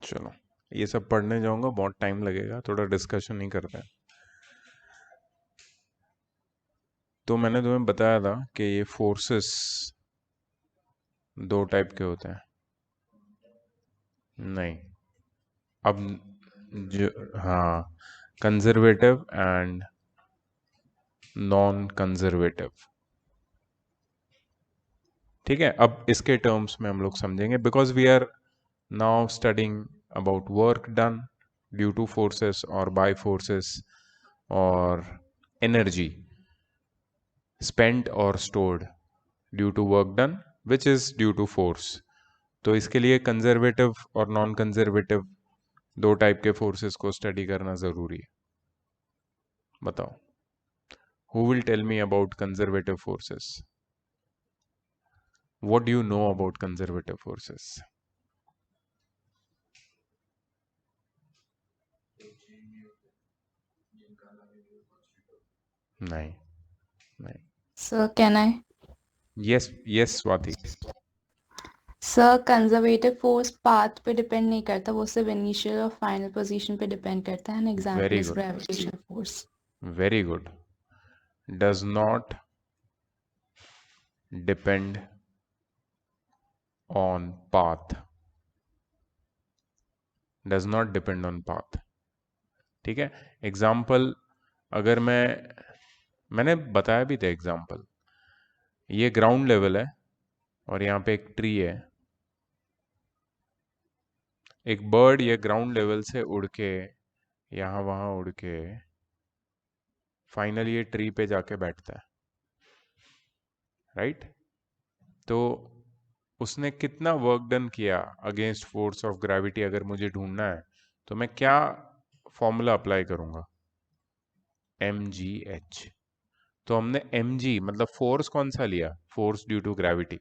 चलो, ये सब पढ़ने जाऊंगा, बहुत टाइम लगेगा, थोड़ा डिस्कशन नहीं करते हैं। तो मैंने तुम्हें बताया था कि ये फोर्सेस दो टाइप के होते हैं। नहीं, अब जो, हाँ, कंजर्वेटिव एंड नॉन कंजर्वेटिव। ठीक है, अब इसके टर्म्स में हम लोग समझेंगे, because we are now studying about work done due to forces और बाय फोर्सेस, और एनर्जी स्पेंट और stored due to work done which is due to force. तो इसके लिए कंजर्वेटिव और नॉन कंजर्वेटिव दो टाइप के फोर्सेस को स्टडी करना जरूरी है। बताओ, who will tell me about conservative forces? What do you know about conservative forces? नहीं, नहीं। Sir, can I? Yes yes Swati. Sir conservative force path पे डिपेंड नहीं करता, वो सिर्फ इनिशियल और फाइनल पोजीशन पे डिपेंड करता है। An example very is good, gravitational force. Very good. Does not depend on path, does not depend on path. ठीक है, एग्जाम्पल, अगर मैंने बताया भी था एग्जाम्पल, ये ग्राउंड लेवल है और यहाँ पे एक ट्री है। एक बर्ड ये ग्राउंड लेवल से उड़ के यहाँ वहाँ उड़ के फाइनली ये ट्री पे जाके बैठता है, राइट? तो उसने कितना वर्क डन किया अगेंस्ट फोर्स ऑफ ग्रेविटी, अगर मुझे ढूंढना है तो मैं क्या फॉर्मूला अप्लाई करूंगा? mgh। तो हमने mg मतलब फोर्स कौन सा लिया? Force due to gravity.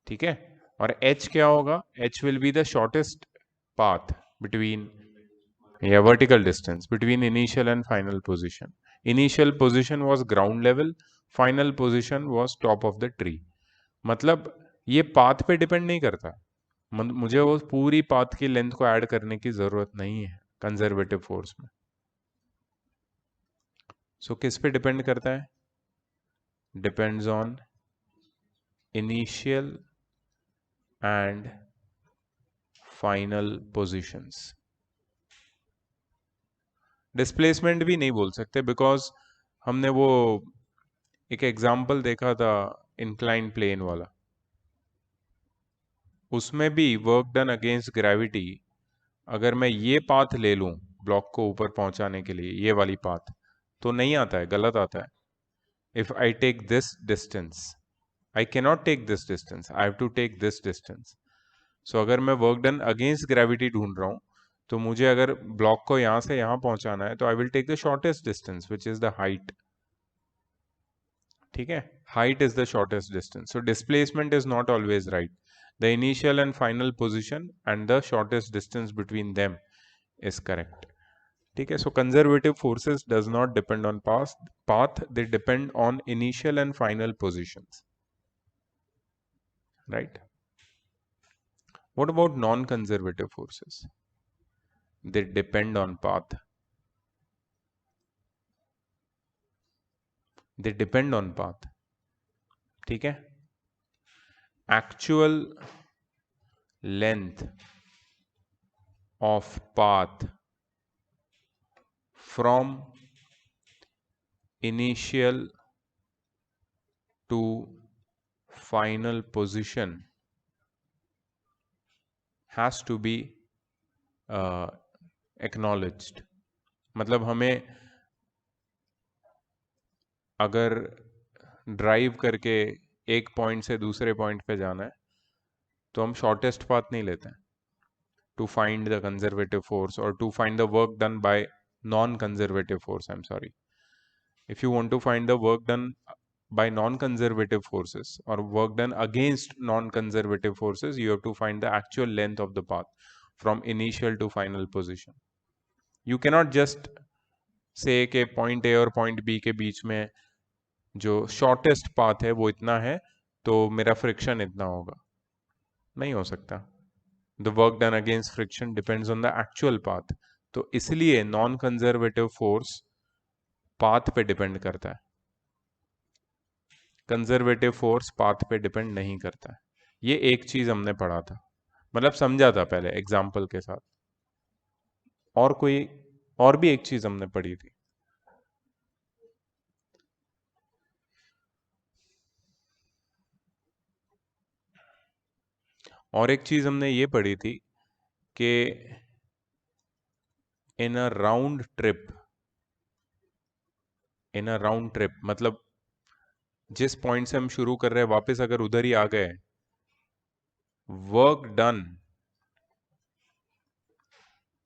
ठीक है, और h क्या होगा? h will be the shortest path between, या vertical distance between initial and final position. Initial position was ground level, final position was top of the tree. मतलब ये path पे depend नहीं करता, मुझे वो पूरी पाथ की लेंथ को ऐड करने की जरूरत नहीं है कंजर्वेटिव फोर्स में। सो किस पे डिपेंड करता है? Depends on initial and final positions. Displacement भी नहीं बोल सकते, बिकॉज हमने वो एक एग्जाम्पल देखा था इंक्लाइन प्लेन वाला, उसमें भी वर्क डन अगेंस्ट ग्रेविटी। अगर मैं ये पाथ ले लूं ब्लॉक को ऊपर पहुंचाने के लिए, ये वाली पाथ, तो नहीं आता है, गलत आता है। if I take this distance, I cannot take this distance, I have to take this distance. So अगर मैं वर्क डन अगेंस्ट ग्रेविटी ढूंढ रहा हूँ, तो मुझे अगर ब्लॉक को यहाँ से यहाँ पहुंचाना है, तो I will take the shortest distance which is the height. ठीक है, height is the shortest distance, so displacement is not always right. The initial and final position and the shortest distance between them is correct. ठीक है, सो conservative forces does not depend on path, they depend on initial and final positions, right? What about non-conservative forces? They depend on path, they depend on path। ठीक है, actual length of path from initial to final position has to be acknowledged। मतलब हमें अगर drive करके एक point से दूसरे point पे जाना है, तो हम शॉर्टेस्ट पाथ नहीं लेते हैं to find the conservative force or to find the work done by non-conservative force. I'm sorry, if you want to find the work done by non-conservative forces or work done against non-conservative forces, you have to find the actual length of the path from initial to final position. You cannot just say कि point A और point B के बीच में जो shortest path है वो इतना है, तो मेरा friction इतना होगा। नहीं हो सकता। the work done against friction depends on the actual path. तो इसलिए नॉन कंजर्वेटिव फोर्स पाथ पे डिपेंड करता है, कंजर्वेटिव फोर्स पाथ पे डिपेंड नहीं करता है। ये एक चीज हमने पढ़ा था, मतलब समझा था पहले एग्जाम्पल के साथ। और कोई और भी एक चीज हमने पढ़ी थी, और एक चीज हमने ये पढ़ी थी कि in a round trip, in a round trip मतलब जिस पॉइंट से हम शुरू कर रहे हैं वापस अगर उधर ही आ गए, work done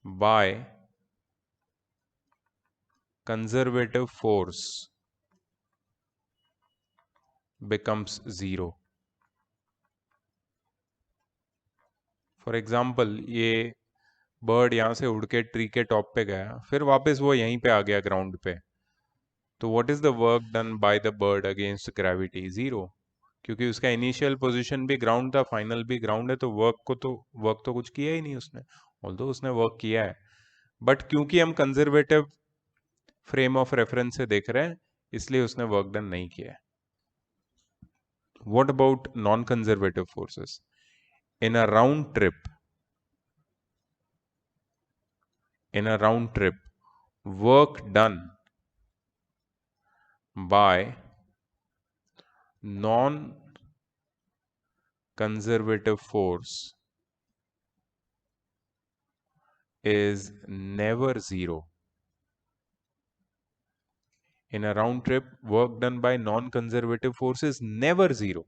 by conservative force becomes zero. For example ये बर्ड यहां से उड़ के ट्री के टॉप पे गया, फिर वापस वो यहीं पे आ गया ग्राउंड पे, तो what is the work done by the bird against gravity? Zero, क्योंकि उसका इनिशियल पोजीशन भी ग्राउंड था, फाइनल भी ग्राउंड है, तो वर्क तो कुछ किया ही नहीं उसने, ऑल्दो उसने वर्क किया है, बट क्योंकि हम कंजर्वेटिव फ्रेम ऑफ रेफरेंस से देख रहे हैं इसलिए उसने वर्क डन नहीं किया है। What about non conservative forces? In a round trip, in a round trip, work done by non-conservative force is never zero. In a round trip, work done by non-conservative force is never zero.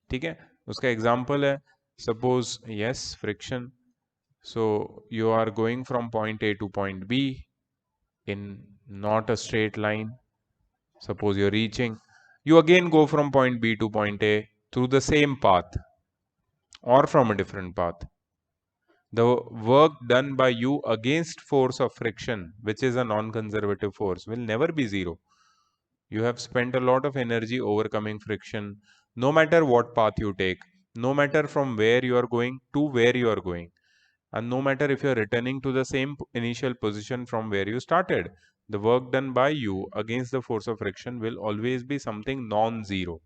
ठीक है, उसका example है, suppose yes friction, so you are going from point A to point B in not a straight line. Suppose you're reaching, you again go from point B to point A through the same path or from a different path. The work done by you against force of friction, which is a non-conservative force, will never be zero. You have spent a lot of energy overcoming friction, no matter what path you take, no matter from where you are going to where you are going, and no matter if you are returning to the same initial position from where you started. The work done by you against the force of friction will always be something non-zero.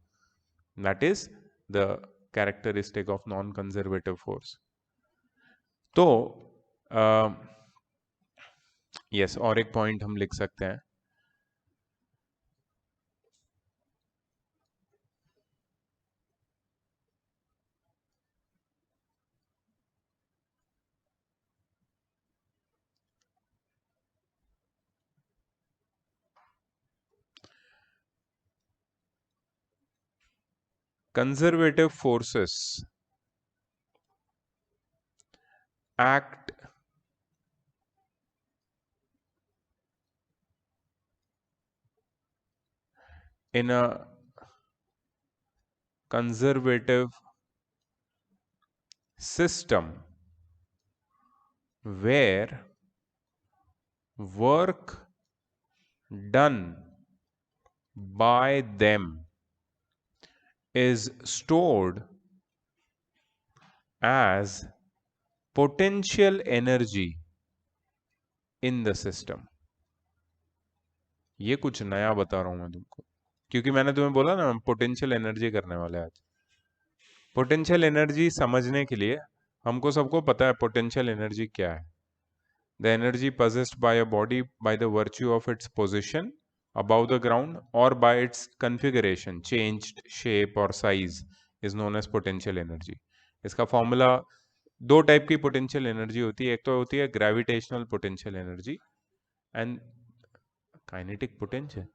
That is the characteristic of non-conservative force. तो yes, और एक point हम लिख सकते हैं, conservative forces act in a conservative system where work done by them is stored as potential energy in the system. ये कुछ नया बता रहा हूं मैं तुमको, क्योंकि मैंने तुम्हें बोला ना हम पोटेंशियल एनर्जी करने वाले आज। पोटेंशियल एनर्जी समझने के लिए हमको सबको पता है पोटेंशियल एनर्जी क्या है। The energy possessed by a body by the virtue of its position above the ground or by its configuration, changed shape or size is known as potential energy. इसका फॉर्मूला, दो type की potential energy होती है, एक तो होती है gravitational potential energy and kinetic potential,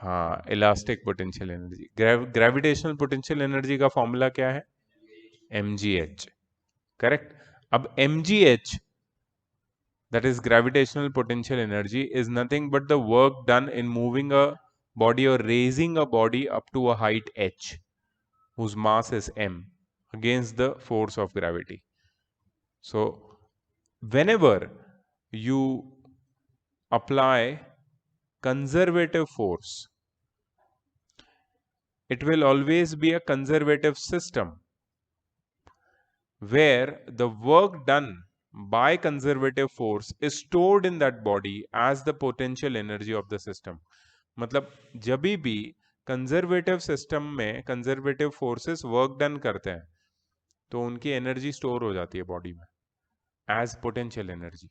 हाँ elastic potential energy. Gravitational potential energy का फॉर्मूला क्या है? mgh, correct. अब mgh, that is gravitational potential energy, is nothing but the work done in moving a body or raising a body up to a height h whose mass is m against the force of gravity. So whenever you apply conservative force, it will always be a conservative system where the work done by conservative force is stored in that body as the potential energy of the system. मतलब जब भी conservative system में conservative forces work done करते हैं तो उनकी energy store हो जाती है बॉडी में एज पोटेंशियल एनर्जी।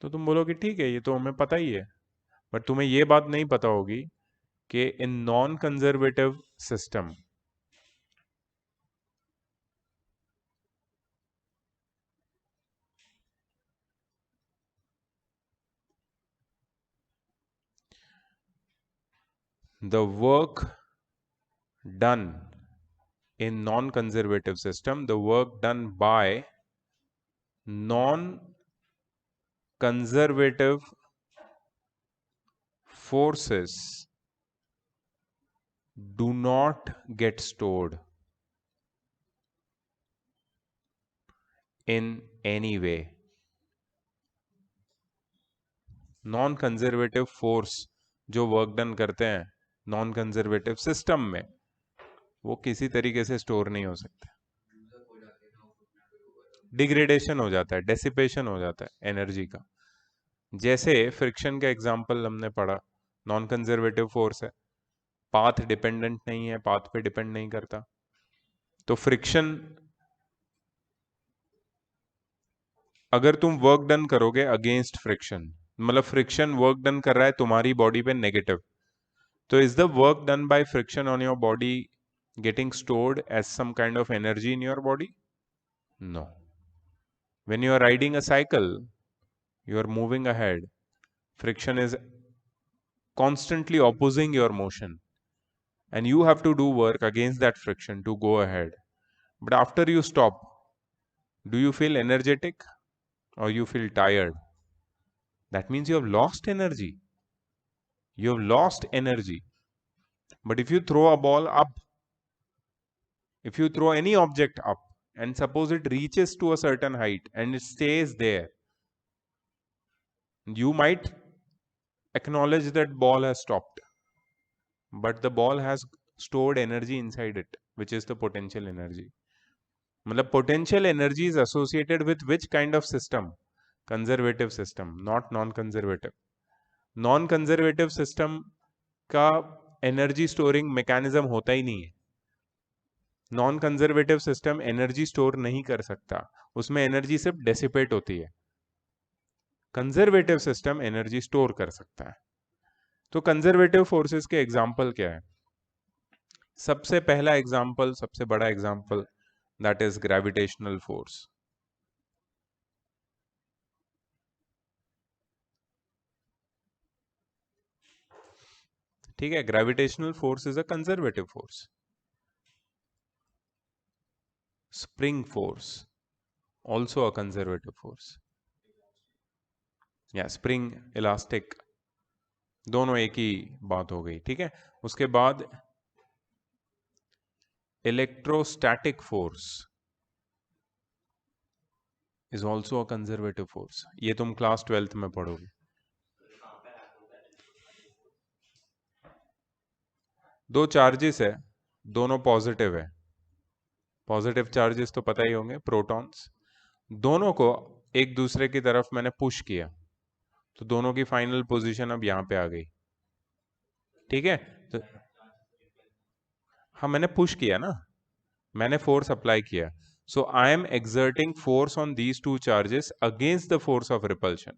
तो तुम बोलोगे ठीक है ये तो हमें पता ही है, बट तुम्हें ये बात नहीं पता होगी कि in non conservative system the work done in non-conservative system, the work done by non-conservative forces do not get stored in any way. Non conservative force जो वर्क डन करते हैं नॉन कंजर्वेटिव सिस्टम में वो किसी तरीके से store नहीं हो सकते, डिग्रेडेशन हो जाता है, डेसिपेशन हो जाता है एनर्जी का। जैसे फ्रिक्शन का एग्जांपल हमने पढ़ा, नॉन कंजर्वेटिव फोर्स है, पाथ डिपेंडेंट नहीं है, पाथ पे डिपेंड नहीं करता, तो फ्रिक्शन अगर तुम वर्क डन करोगे अगेंस्ट फ्रिक्शन, मतलब फ्रिक्शन वर्क डन कर रहा है तुम्हारी बॉडी पे नेगेटिव, तो is the work done by friction on your body getting stored as some kind of energy in your body? No. When you are riding a cycle, you are moving ahead. Friction is constantly opposing your motion, and you have to do work against that friction to go ahead. But after you stop, do you feel energetic or you feel tired? That means you have lost energy. You have lost energy. But if you throw a ball up, if you throw any object up, and suppose it reaches to a certain height and it stays there, you might acknowledge that ball has stopped, but the ball has stored energy inside it, which is the potential energy. मतलब potential energy is associated with which kind of system? Conservative system, not non-conservative. Non-conservative system का energy storing mechanism होता ही नहीं है। Non conservative system energy store नहीं कर सकता, उसमें energy सिर्फ डेसिपेट होती है। कंजर्वेटिव सिस्टम एनर्जी स्टोर कर सकता है। तो कंजर्वेटिव फोर्सेस के एग्जांपल क्या है? सबसे पहला एग्जांपल, सबसे बड़ा example, that is gravitational force. ठीक है, gravitational force is a conservative force. Spring force also a conservative force, या स्प्रिंग, इलास्टिक, दोनों एक ही बात हो गई। ठीक है, उसके बाद electrostatic force is also a conservative force. ये तुम क्लास 12th में पढ़ोगे। दो चार्जेस है, दोनों पॉजिटिव है, पॉजिटिव चार्जेस तो पता ही होंगे, प्रोटॉन्स, दोनों को एक दूसरे की तरफ मैंने पुश किया, तो दोनों की फाइनल पोजीशन अब यहां पे आ गई। ठीक है, तो हाँ मैंने पुश किया ना, मैंने फोर्स अप्लाई किया, so I am exerting force on these two charges against the force of repulsion.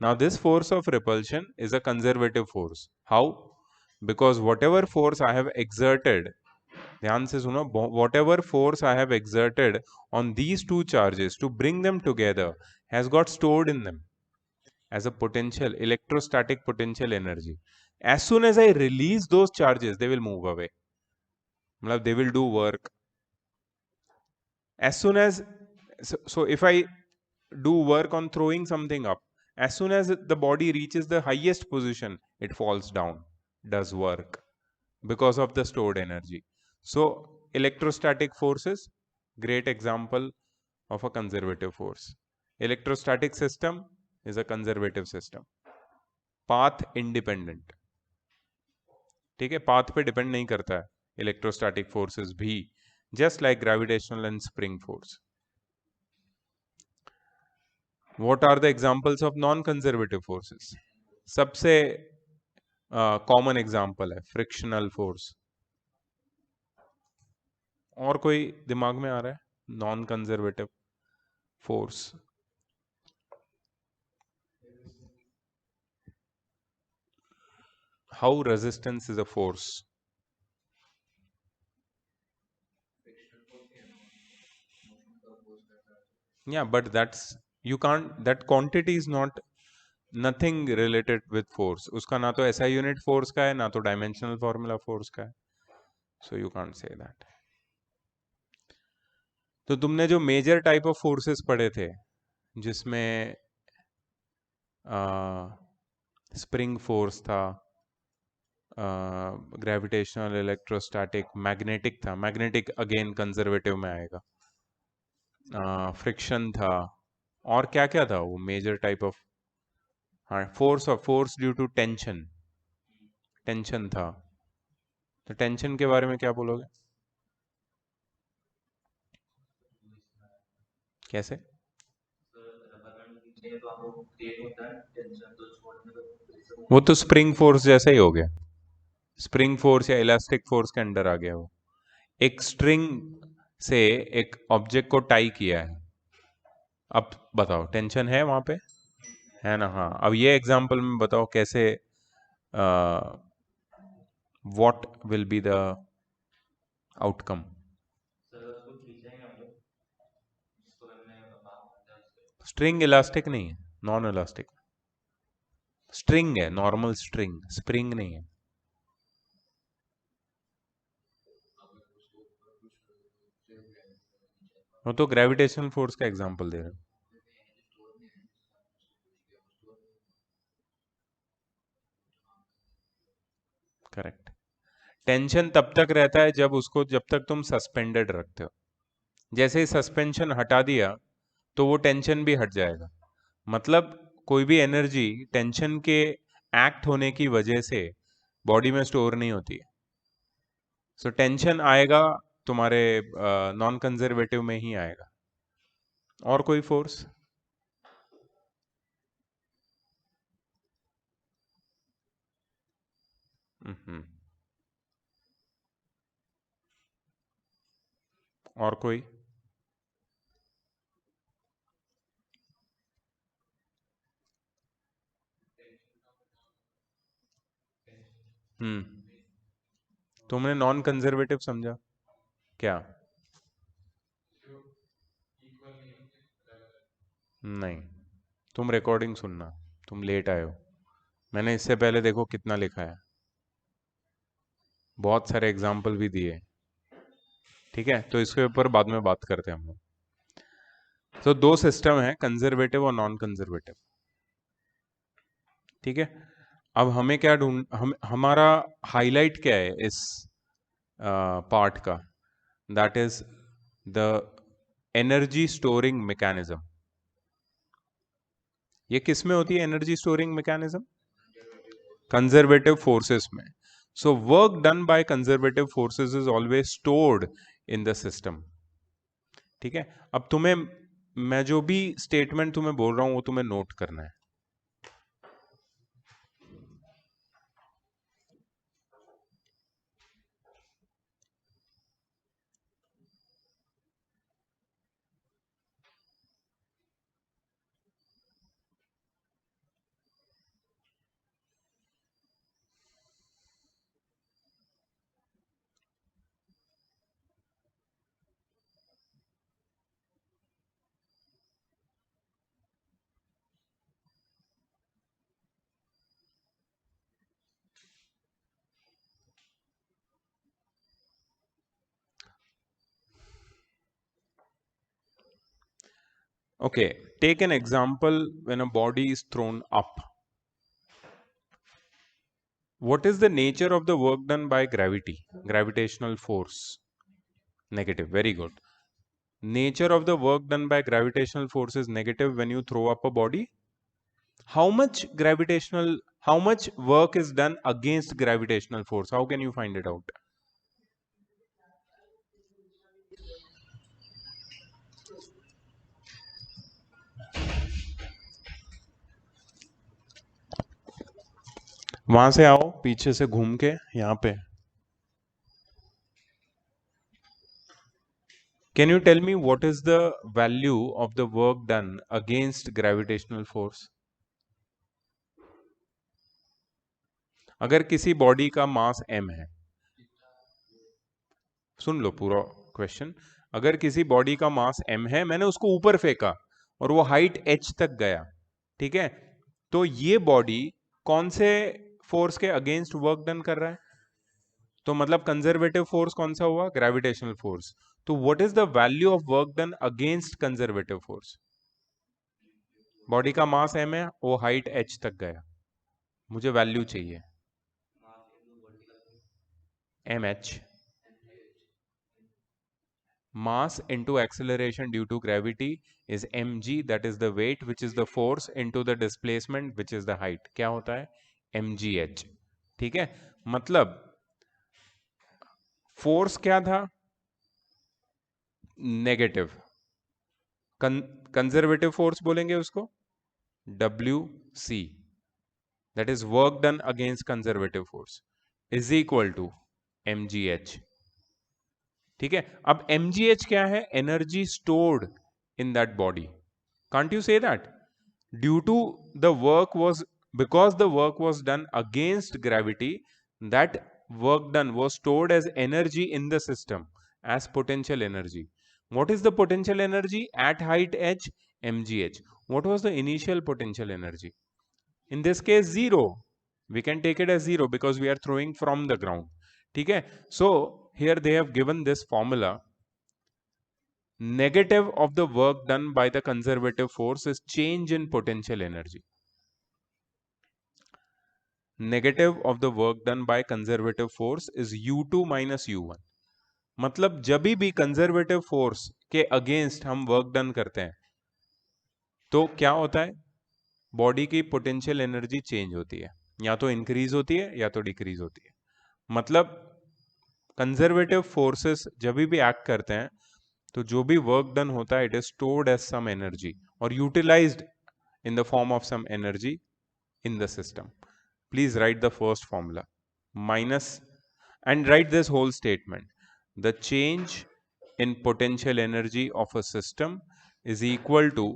Now this force of repulsion is a conservative force. How? Because whatever force I have exerted, ध्यान से सुनो, whatever force I have exerted on these two charges to bring them together has got stored in them as a potential, electrostatic potential energy. As soon as I release those charges, they will move away. मतलब they will do work. As soon as, so if I do work on throwing something up, as soon as the body reaches the highest position, it falls down, does work because of the stored energy. So electrostatic forces, great example of a conservative force. Electrostatic system is a conservative system, path independent. ठीक है, path पे depend नहीं करता है electrostatic forces भी, just like gravitational and spring force. What are the examples of non conservative forces? सबसे common example है frictional force. और कोई दिमाग में आ रहा है non conservative force? How resistance is a force? Yeah, but that's you can't, that quantity is not nothing related with force. उसका ना तो SI यूनिट फोर्स का है ना तो डायमेंशनल फॉर्मूला फोर्स का है, so you can't say that. तो तुमने जो मेजर टाइप ऑफ फोर्सेस पढ़े थे जिसमें स्प्रिंग फोर्स था, ग्रेविटेशनल, इलेक्ट्रोस्टैटिक, मैग्नेटिक था, मैग्नेटिक अगेन कंजर्वेटिव में आएगा, फ्रिक्शन था, और क्या क्या था वो मेजर टाइप ऑफ? हाँ, force of force due to tension, tension था. तो टेंशन के बारे में क्या बोलोगे? कैसे? वो तो स्प्रिंग फोर्स जैसा ही हो गया, स्प्रिंग फोर्स या इलास्टिक फोर्स के अंडर आ गया वो. एक स्ट्रिंग से एक ऑब्जेक्ट को टाई किया है, अब बताओ टेंशन है वहां पे, है ना? हाँ, अब ये एग्जांपल में बताओ कैसे, what will be the outcome? String elastic नहीं है, नॉन इलास्टिक स्ट्रिंग है, नॉर्मल स्ट्रिंग, स्प्रिंग नहीं है. वो तो ग्रेविटेशनल फोर्स का एग्जांपल दे रहे हो. करेक्ट. टेंशन तब तक रहता है जब तक तुम सस्पेंडेड रखते हो. जैसे ही सस्पेंशन हटा दिया तो वो टेंशन भी हट जाएगा. मतलब कोई भी एनर्जी टेंशन के एक्ट होने की वजह से बॉडी में स्टोर नहीं होती है. सो टेंशन आएगा तुम्हारे नॉन कंजर्वेटिव में ही आएगा. और कोई फोर्स? और कोई? तुमने नॉन कंजर्वेटिव समझा क्या? नहीं, तुम रिकॉर्डिंग सुनना, तुम लेट आए हो. मैंने इससे पहले देखो कितना लिखा है, बहुत सारे एग्जाम्पल भी दिए. ठीक है, तो इसके ऊपर बाद में बात करते हैं हम लोग. तो दो सिस्टम है, कंजर्वेटिव और नॉन कंजर्वेटिव. ठीक है, अब हमें क्या हमारा हाईलाइट क्या है इस पार्ट का? That is the energy storing mechanism. ये किस में होती है energy storing mechanism? Conservative forces में. So work done by conservative forces is always stored in the system. ठीक है, अब तुम्हें, मैं जो भी स्टेटमेंट तुम्हें बोल रहा हूं वो तुम्हें नोट करना है. Okay, take an example when a body is thrown up. What is the nature of the work done by gravity? Gravitational force. Negative. Very good. Nature of the work done by gravitational force is negative when you throw up a body. How much gravitational, how much work is done against gravitational force? How can you find it out? वहां से आओ, पीछे से घूम के यहाँ पे. Can you tell me what is the value of the work done against gravitational force? अगर किसी बॉडी का मास m है, सुन लो पूरा क्वेश्चन. अगर किसी बॉडी का मास m है, मैंने उसको ऊपर फेंका और वो हाइट h तक गया, ठीक है, तो ये बॉडी कौन से फोर्स के अगेंस्ट वर्क डन कर रहा है? तो मतलब कंजर्वेटिव फोर्स कौन सा हुआ? Gravitational force. तो what is the value of work done against conservative force? Body का मास m है, वो हाइट h तक गया, मुझे वैल्यू चाहिए. mh, mass into acceleration due to gravity is mg, that is the weight, which is the force, into the displacement, which is the height. क्या होता है? mgh. ठीक है, मतलब फोर्स क्या था? नेगेटिव. कंजर्वेटिव फोर्स बोलेंगे उसको WC, that is work done against conservative force, is equal to mgh. ठीक है, अब mgh क्या है? Energy stored in that body. Can't you say that due to the work was, because the work was done against gravity, that work done was stored as energy in the system as potential energy. What is the potential energy at height h? mgh. What was the initial potential energy? In this case 0. We can take it as 0 because we are throwing from the ground. ठीक है, so here they have given this formula. Negative of the work done by the conservative force is change in potential energy. Negative of the work done by conservative force is u2 minus u1. मतलब जब भी conservative force के against हम work done करते हैं तो क्या होता है? बॉडी की पोटेंशियल एनर्जी चेंज होती है, या तो इंक्रीज होती है या तो डिक्रीज होती है. मतलब कंजर्वेटिव फोर्सेस जब भी एक्ट करते हैं तो जो भी वर्क डन होता है, it is stored as some energy और utilized in the form of some energy in the system. Please write the first formula minus and write this whole statement. The change in potential energy of a system is equal to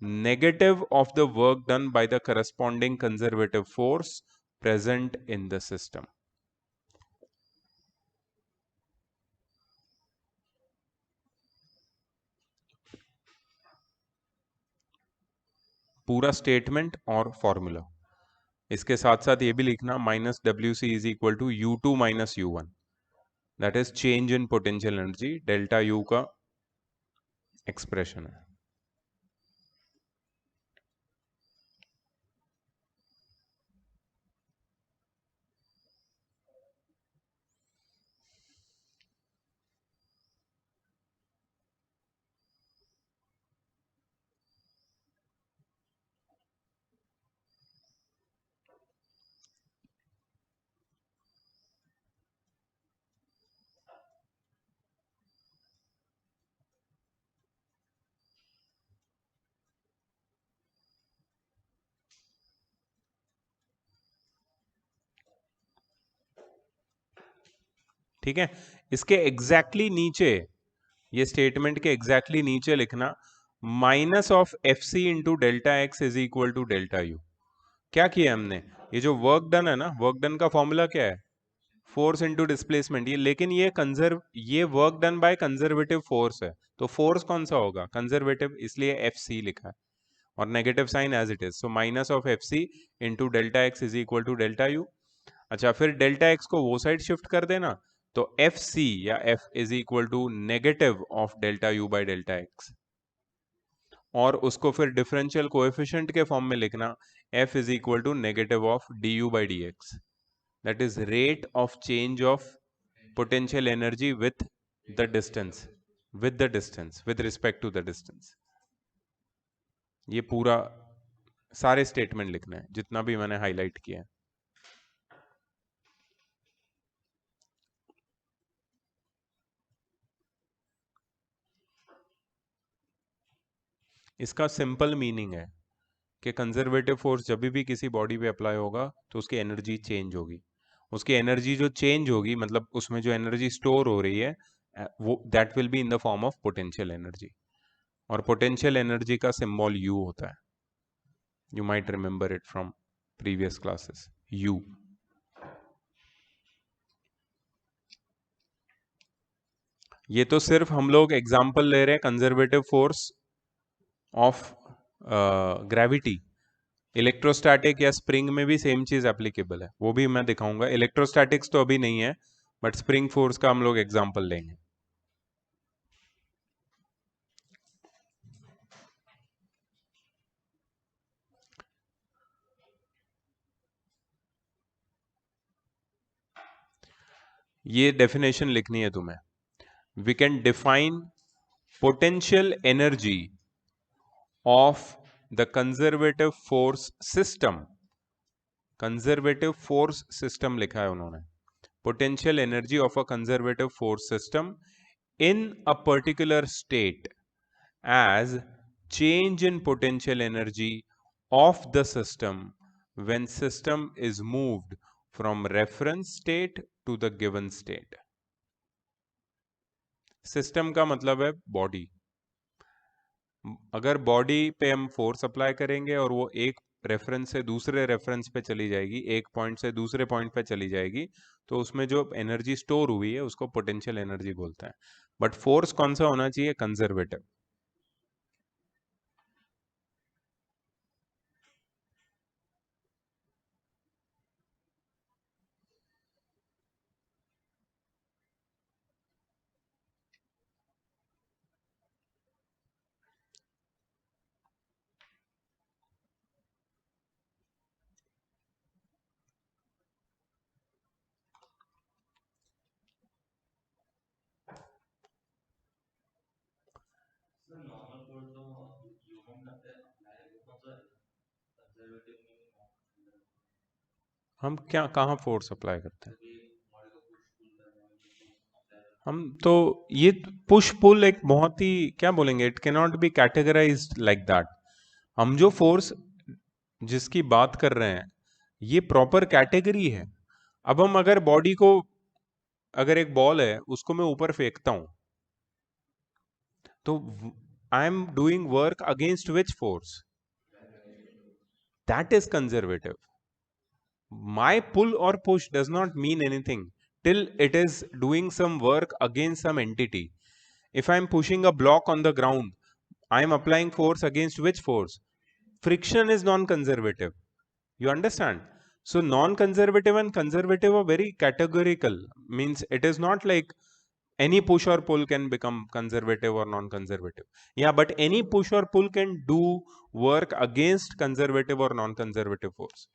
negative of the work done by the corresponding conservative force present in the system. पूरा statement और formula. इसके साथ साथ ये भी लिखना minus WC is equal to U2 minus U1, that is change in potential energy. Delta U का expression है. ठीक है, इसके एग्जैक्टली नीचे, ये स्टेटमेंट के एग्जैक्टली नीचे लिखना minus of FC into delta x is equal to delta U. क्या किया हमने? ये जो वर्क डन है ना, वर्क डन का फॉर्मूला क्या है? Force into displacement. ये लेकिन ये work done by conservative force है, तो फोर्स कौन सा होगा? कंजर्वेटिव, इसलिए FC लिखा है और negative sign as it is. So minus of FC into delta x is equal to delta U. अच्छा, फिर डेल्टा एक्स को वो साइड शिफ्ट कर देना, तो FC या F is equal to negative of delta U by delta x, और उसको फिर डिफरेंशियल कोएफिशिएंट के फॉर्म में लिखना F is equal to negative of du by dx, that is rate of change of potential energy with the distance, with respect to the distance. ये पूरा सारे statement लिखने हैं जितना भी मैंने हाईलाइट किया है। इसका सिंपल मीनिंग है कि कंजर्वेटिव फोर्स जब भी किसी बॉडी पे अप्लाई होगा तो उसकी एनर्जी चेंज होगी। उसकी एनर्जी जो चेंज होगी मतलब उसमें जो एनर्जी स्टोर हो रही है वो that will be in the form of potential energy. और पोटेंशियल एनर्जी का सिंबल यू होता है। You might remember it from previous classes, you. ये तो सिर्फ हम लोग एग्जाम्पल ले रहे हैं conservative force of gravity. Electrostatic या स्प्रिंग में भी सेम चीज एप्लीकेबल है, वो भी मैं दिखाऊंगा। इलेक्ट्रोस्टैटिक्स तो अभी नहीं है, बट स्प्रिंग फोर्स का हम लोग एग्जाम्पल लेंगे। ये डेफिनेशन लिखनी है तुम्हें। We can define potential energy of the conservative force system. Conservative force system लिखा है उन्होंने। potential energy of a conservative force system in a particular state as change in potential energy of the system when system is moved from reference state to the given state. System का मतलब है body. अगर body पे हम force apply करेंगे और वो एक रेफरेंस से दूसरे रेफरेंस पे चली जाएगी, एक पॉइंट से दूसरे पॉइंट पे चली जाएगी, तो उसमें जो एनर्जी स्टोर हुई है उसको पोटेंशियल एनर्जी बोलते हैं। बट फोर्स कौन सा होना चाहिए? कंजर्वेटिव। हम क्या कहाँ फोर्स अप्लाई करते हैं? हम तो ये पुश पुल एक बहुत ही क्या बोलेंगे, it can not be categorised like that. हम जो फोर्स जिसकी बात कर रहे हैं ये प्रॉपर कैटेगरी है। अब हम अगर बॉडी को, अगर एक बॉल है उसको मैं ऊपर फेंकता हूं तो I am doing work against which force? That is conservative. My pull or push does not mean anything till it is doing some work against some entity. If I am pushing a block on the ground, I am applying force against which force? Friction is non-conservative. You understand? So non-conservative and conservative are very categorical. Means it is not like any push or pull can become conservative or non-conservative. Yeah, but any push or pull can do work against conservative or non-conservative force.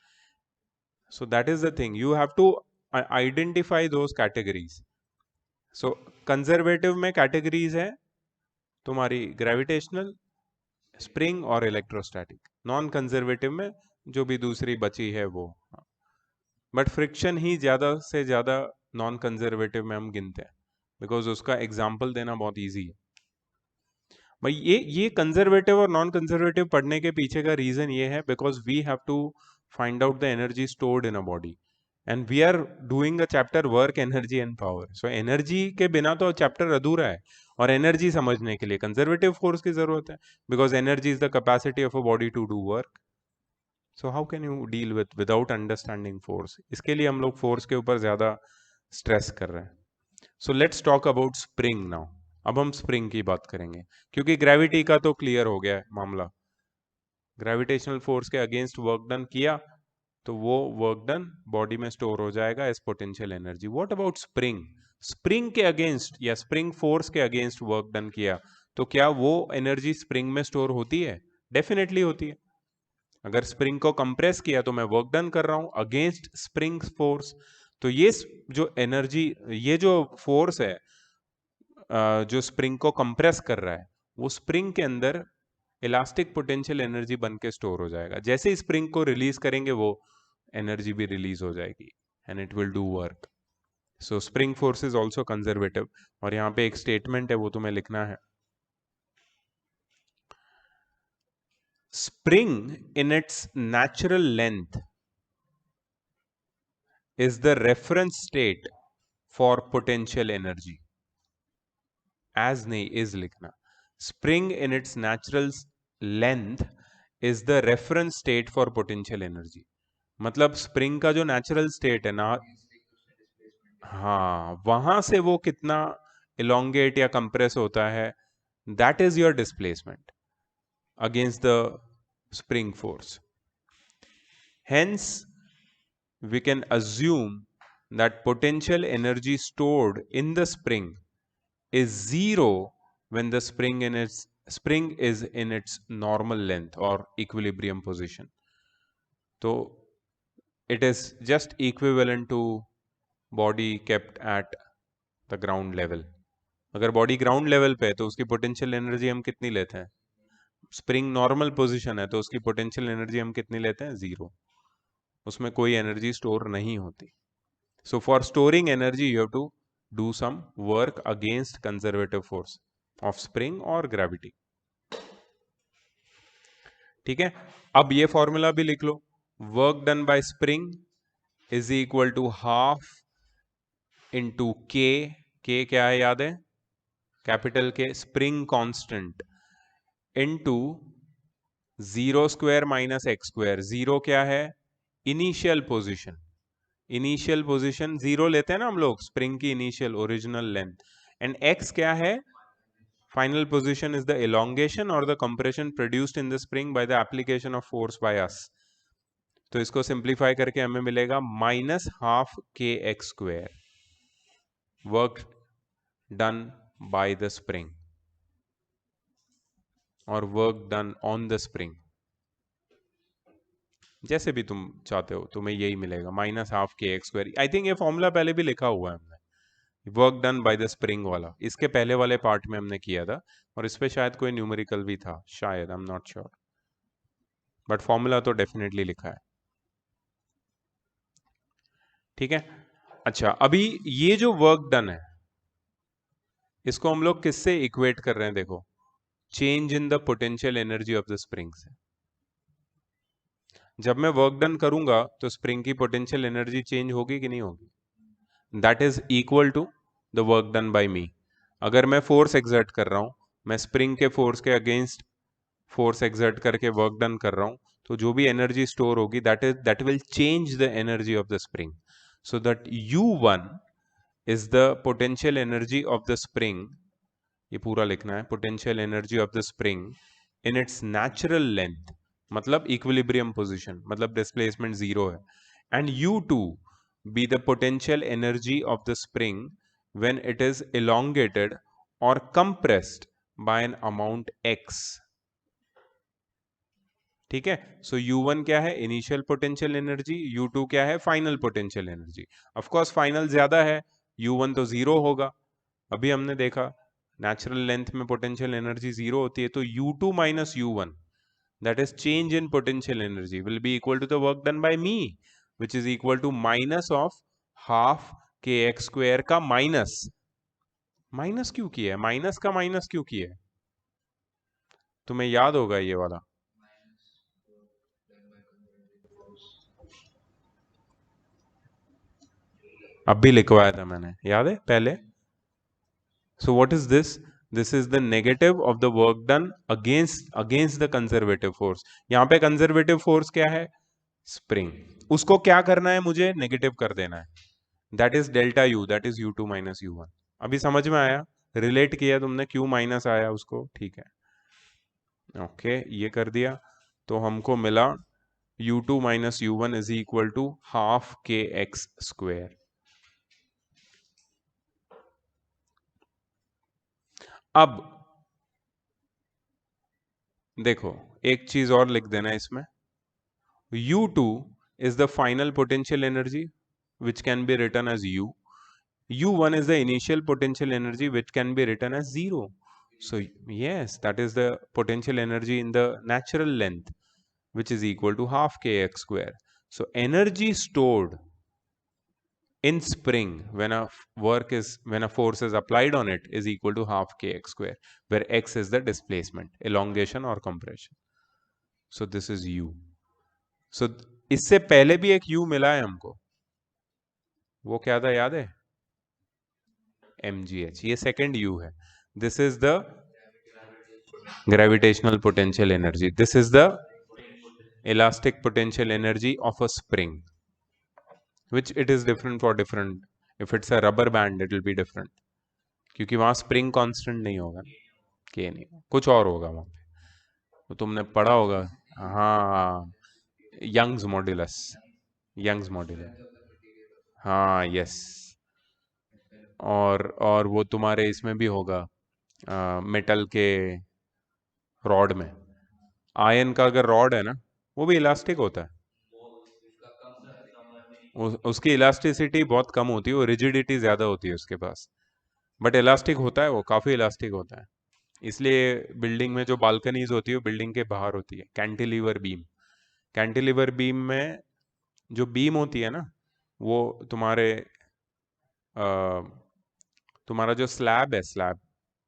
So that is the thing. You have to identify those categories. So conservative में categories है तुम्हारी gravitational, spring और electrostatic. Non conservative में जो भी दूसरी बची है वो। बट फ्रिक्शन ही ज़्यादा से ज़्यादा नॉन कंजर्वेटिव में हम गिनते हैं, बिकॉज उसका एग्जाम्पल देना बहुत ईजी है। भाई ये कंजर्वेटिव और नॉन कंजर्वेटिव पढ़ने के पीछे का रीज़न ये है because we have to find out the energy stored in a body and we are doing a chapter work, energy and power. So energy के बिना तो चैप्टर अधूरा है, और एनर्जी समझने के लिए कंजर्वेटिव फोर्स की जरूरत है because energy is the capacity of a body to do work. So how can you deal without understanding force? इसके लिए हम लोग फोर्स के ऊपर ज्यादा स्ट्रेस कर रहे हैं। So let's talk about spring now. अब हम स्प्रिंग की बात करेंगे क्योंकि ग्रेविटी का तो क्लियर हो गया है मामला। ग्रेविटेशनल फोर्स के अगेंस्ट वर्क डन किया तो वो वर्क डन बॉडी में स्टोर हो जाएगा as potential energy. What about spring? Spring के अगेंस्ट या स्प्रिंग फोर्स के अगेंस्ट वर्क डन किया तो क्या वो एनर्जी स्प्रिंग में स्टोर होती है? डेफिनेटली होती है। अगर स्प्रिंग को कंप्रेस किया तो मैं वर्क डन कर रहा हूं अगेंस्ट स्प्रिंग फोर्स। तो ये जो एनर्जी, ये जो फोर्स है जो स्प्रिंग को कंप्रेस कर रहा है, वो स्प्रिंग के अंदर इलास्टिक पोटेंशियल एनर्जी बन के स्टोर हो जाएगा। जैसे ही स्प्रिंग को रिलीज करेंगे वो एनर्जी भी रिलीज हो जाएगी and it will do work. So spring force is also conservative. और यहाँ पे एक स्टेटमेंट है वो तुम्हें लिखना है। Spring in its natural length is the reference state for potential energy. As नहीं is लिखना। Spring in its natural length is the reference state for potential energy. मतलब स्प्रिंग का जो नेचुरल स्टेट है ना, हाँ, वहां से वो कितना इलोंगेट या कंप्रेस होता है, that is your displacement against the spring force. Hence, we can assume that potential energy stored in the spring is zero when the spring is in its normal length or equilibrium position. So it is just equivalent to body kept at the ground level. अगर body ground level पे है तो उसकी potential energy हम कितनी लेते हैं? Spring normal position है तो उसकी पोटेंशियल एनर्जी हम कितनी लेते हैं? 0। उसमें कोई एनर्जी स्टोर नहीं होती। So for storing energy, you have to do some work against conservative force of spring or gravity. ठीक है, अब ये फॉर्मूला भी लिख लो। Work done by spring is equal to half into K. K क्या है याद है? Capital K, spring constant, into 0 square minus x square. 0 क्या है? Initial position. इनिशियल पोजीशन 0 लेते हैं ना हम लोग, स्प्रिंग की initial original length. And x क्या है? Final position is the elongation और the compression produced in the spring by the application of force by us. तो इसको सिंप्लीफाई करके हमें मिलेगा माइनस हाफ के x square work done by the spring और work done on the spring. जैसे भी तुम चाहते हो तुम्हें यही मिलेगा, माइनस हाफ के एक्स स्क्वायर। आई थिंक ये फॉर्मूला पहले भी लिखा हुआ है हमने, work done by the spring वाला, इसके पहले वाले पार्ट में हमने किया था और इस पे शायद कोई न्यूमेरिकल भी था, शायद, आई am not sure, but formula तो डेफिनेटली लिखा है। ठीक है, अच्छा, अभी ये जो वर्क डन है इसको हम लोग किससे इक्वेट कर रहे हैं? देखो, change in the potential energy of the spring से। जब मैं वर्क डन करूंगा तो स्प्रिंग की पोटेंशियल एनर्जी चेंज होगी कि नहीं होगी? That is equal to the work done by me. अगर मैं फोर्स एक्सर्ट कर रहा हूं, मैं स्प्रिंग के फोर्स के अगेंस्ट फोर्स एक्सर्ट करके वर्क डन कर रहा हूं, तो जो भी एनर्जी स्टोर होगी that will change the energy of the spring. So that U1 is the potential energy of the spring, ये पूरा लिखना है, potential energy of the spring in its natural length, मतलब इक्विलिब्रियम पोजीशन, मतलब displacement 0 है। And U2 be the potential energy of the spring when it is elongated or compressed by an amount x. ठीक है, सो U1 क्या है? Initial potential energy. U2 क्या है? Final potential energy. Of course final ज्यादा है, U1 तो 0 होगा। अभी हमने देखा नेचुरल लेंथ में पोटेंशियल एनर्जी 0 होती है, तो U2 minus U1, that is change in potential energy, will be equal to the work done by me, which is equal to minus of half kx square का minus. Minus क्यों किया है? Minus का minus क्यों किया है? तुम्हें याद होगा ये वाला, अब भी लिखवाया था मैंने, याद है पहले? So what is this? This is the negative of the work done against the conservative force. यहाँ पे कंजर्वेटिव फोर्स क्या है? स्प्रिंग। उसको क्या करना है? मुझे नेगेटिव कर देना है, that is delta U, that is U2 minus U1। अभी समझ में आया? रिलेट किया तुमने, क्यों माइनस आया उसको? ठीक है, ओके, ये कर दिया तो हमको मिला U2 minus U1 is equal to half के एक्स स्क्वेयर। अब देखो, एक चीज और लिख देना इसमें, U2 is the final potential energy which can be written as U. U1 is the initial potential energy which can be written as 0. So yes, that is the potential energy in the natural length, which is equal to half kx square. So energy stored in spring when a force is applied on it is equal to half kx square, where x is the displacement, elongation or compression. So this is u. So इससे पहले भी एक u मिला है हमको, वो क्या था याद है? mgh. ये सेकंड u है. This is the gravitational potential energy. This is the elastic potential energy of a spring, which it is different for different. If it's a rubber band, it will be different, क्योंकि वहां spring constant नहीं होगा, के नहीं, कुछ और होगा वहां पे. तो तुमने पढ़ा होगा. हाँ, यंग्स मॉड्यूलस. Young's modulus. हाँ, यस. और वो तुम्हारे इसमें भी होगा, मेटल के रॉड में. आयन का अगर रॉड है ना, वो भी इलास्टिक होता है. उसकी इलास्टिसिटी बहुत कम होती है, वो रिजिडिटी ज़्यादा होती है उसके पास, बट इलास्टिक होता है, वो काफ़ी इलास्टिक होता है. इसलिए बिल्डिंग में जो बालकनीज होती है वो बिल्डिंग के बाहर होती है. Cantilever beam. कैंटिलीवर बीम में जो बीम होती है ना, वो तुम्हारा जो स्लैब है, स्लैब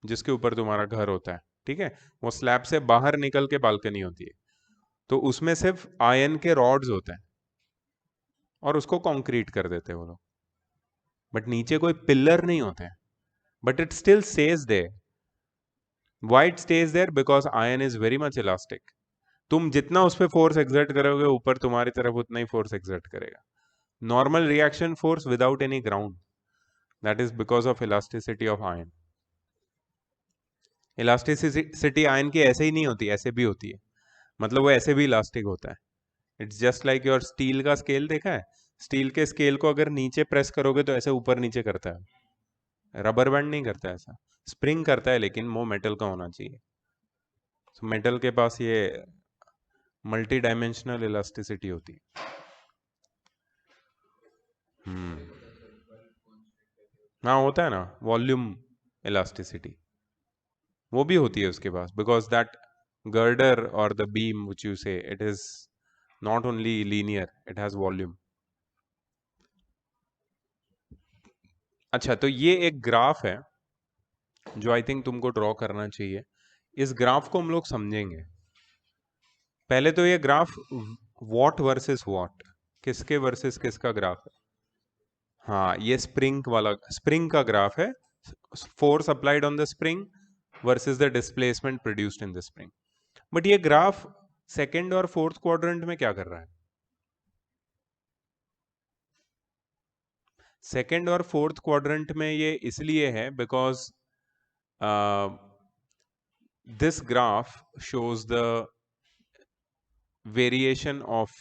जिसके ऊपर तुम्हारा घर होता है, ठीक है, वो स्लैब से बाहर निकल के बालकनी होती है. तो उसमें सिर्फ आयन के रॉड्स होते हैं और उसको कंक्रीट कर देते हैं वो लोग, बट नीचे कोई पिलर नहीं होते हैं. But it still stays there. Why it stays there? Because iron is very much elastic. तुम जितना उस पर फोर्स एक्सर्ट करोगे, ऊपर तुम्हारी तरफ उतना ही फोर्स एक्सर्ट करेगा. Normal reaction force without any ground. That is because of elasticity of ion. Elasticity ion की ऐसे ही नहीं होती, ऐसे भी होती है. मतलब वो ऐसे भी इलास्टिक होता है. It's just like your steel का स्केल देखा है? स्टील के स्केल को अगर नीचे प्रेस करोगे तो ऐसे ऊपर नीचे करता है. रबर बैंड नहीं करता ऐसा. स्प्रिंग करता है, लेकिन वो मेटल का होना चाहिए. तो मेटल के पास ये मल्टी डायमेंशनल इलास्टिसिटी होती है. हाँ, होता है ना, वॉल्यूम इलास्टिसिटी, वो भी होती है उसके पास. बिकॉज दैट गर्डर और द बीम व्हिच यू से, it is not only linear, it has volume. अच्छा, तो ये एक ग्राफ है जो आई थिंक तुमको ड्रॉ करना चाहिए. इस ग्राफ को हम लोग समझेंगे. पहले तो ये ग्राफ वॉट वर्सेस वॉट, किसके वर्सेस किसका ग्राफ है? हाँ, ये स्प्रिंग वाला, स्प्रिंग का ग्राफ है. Force applied on the spring versus the displacement produced in the spring. But ये ग्राफ सेकेंड और फोर्थ क्वाड्रेंट में क्या कर रहा है? सेकेंड और फोर्थ क्वाड्रेंट में ये इसलिए है because this graph shows the variation of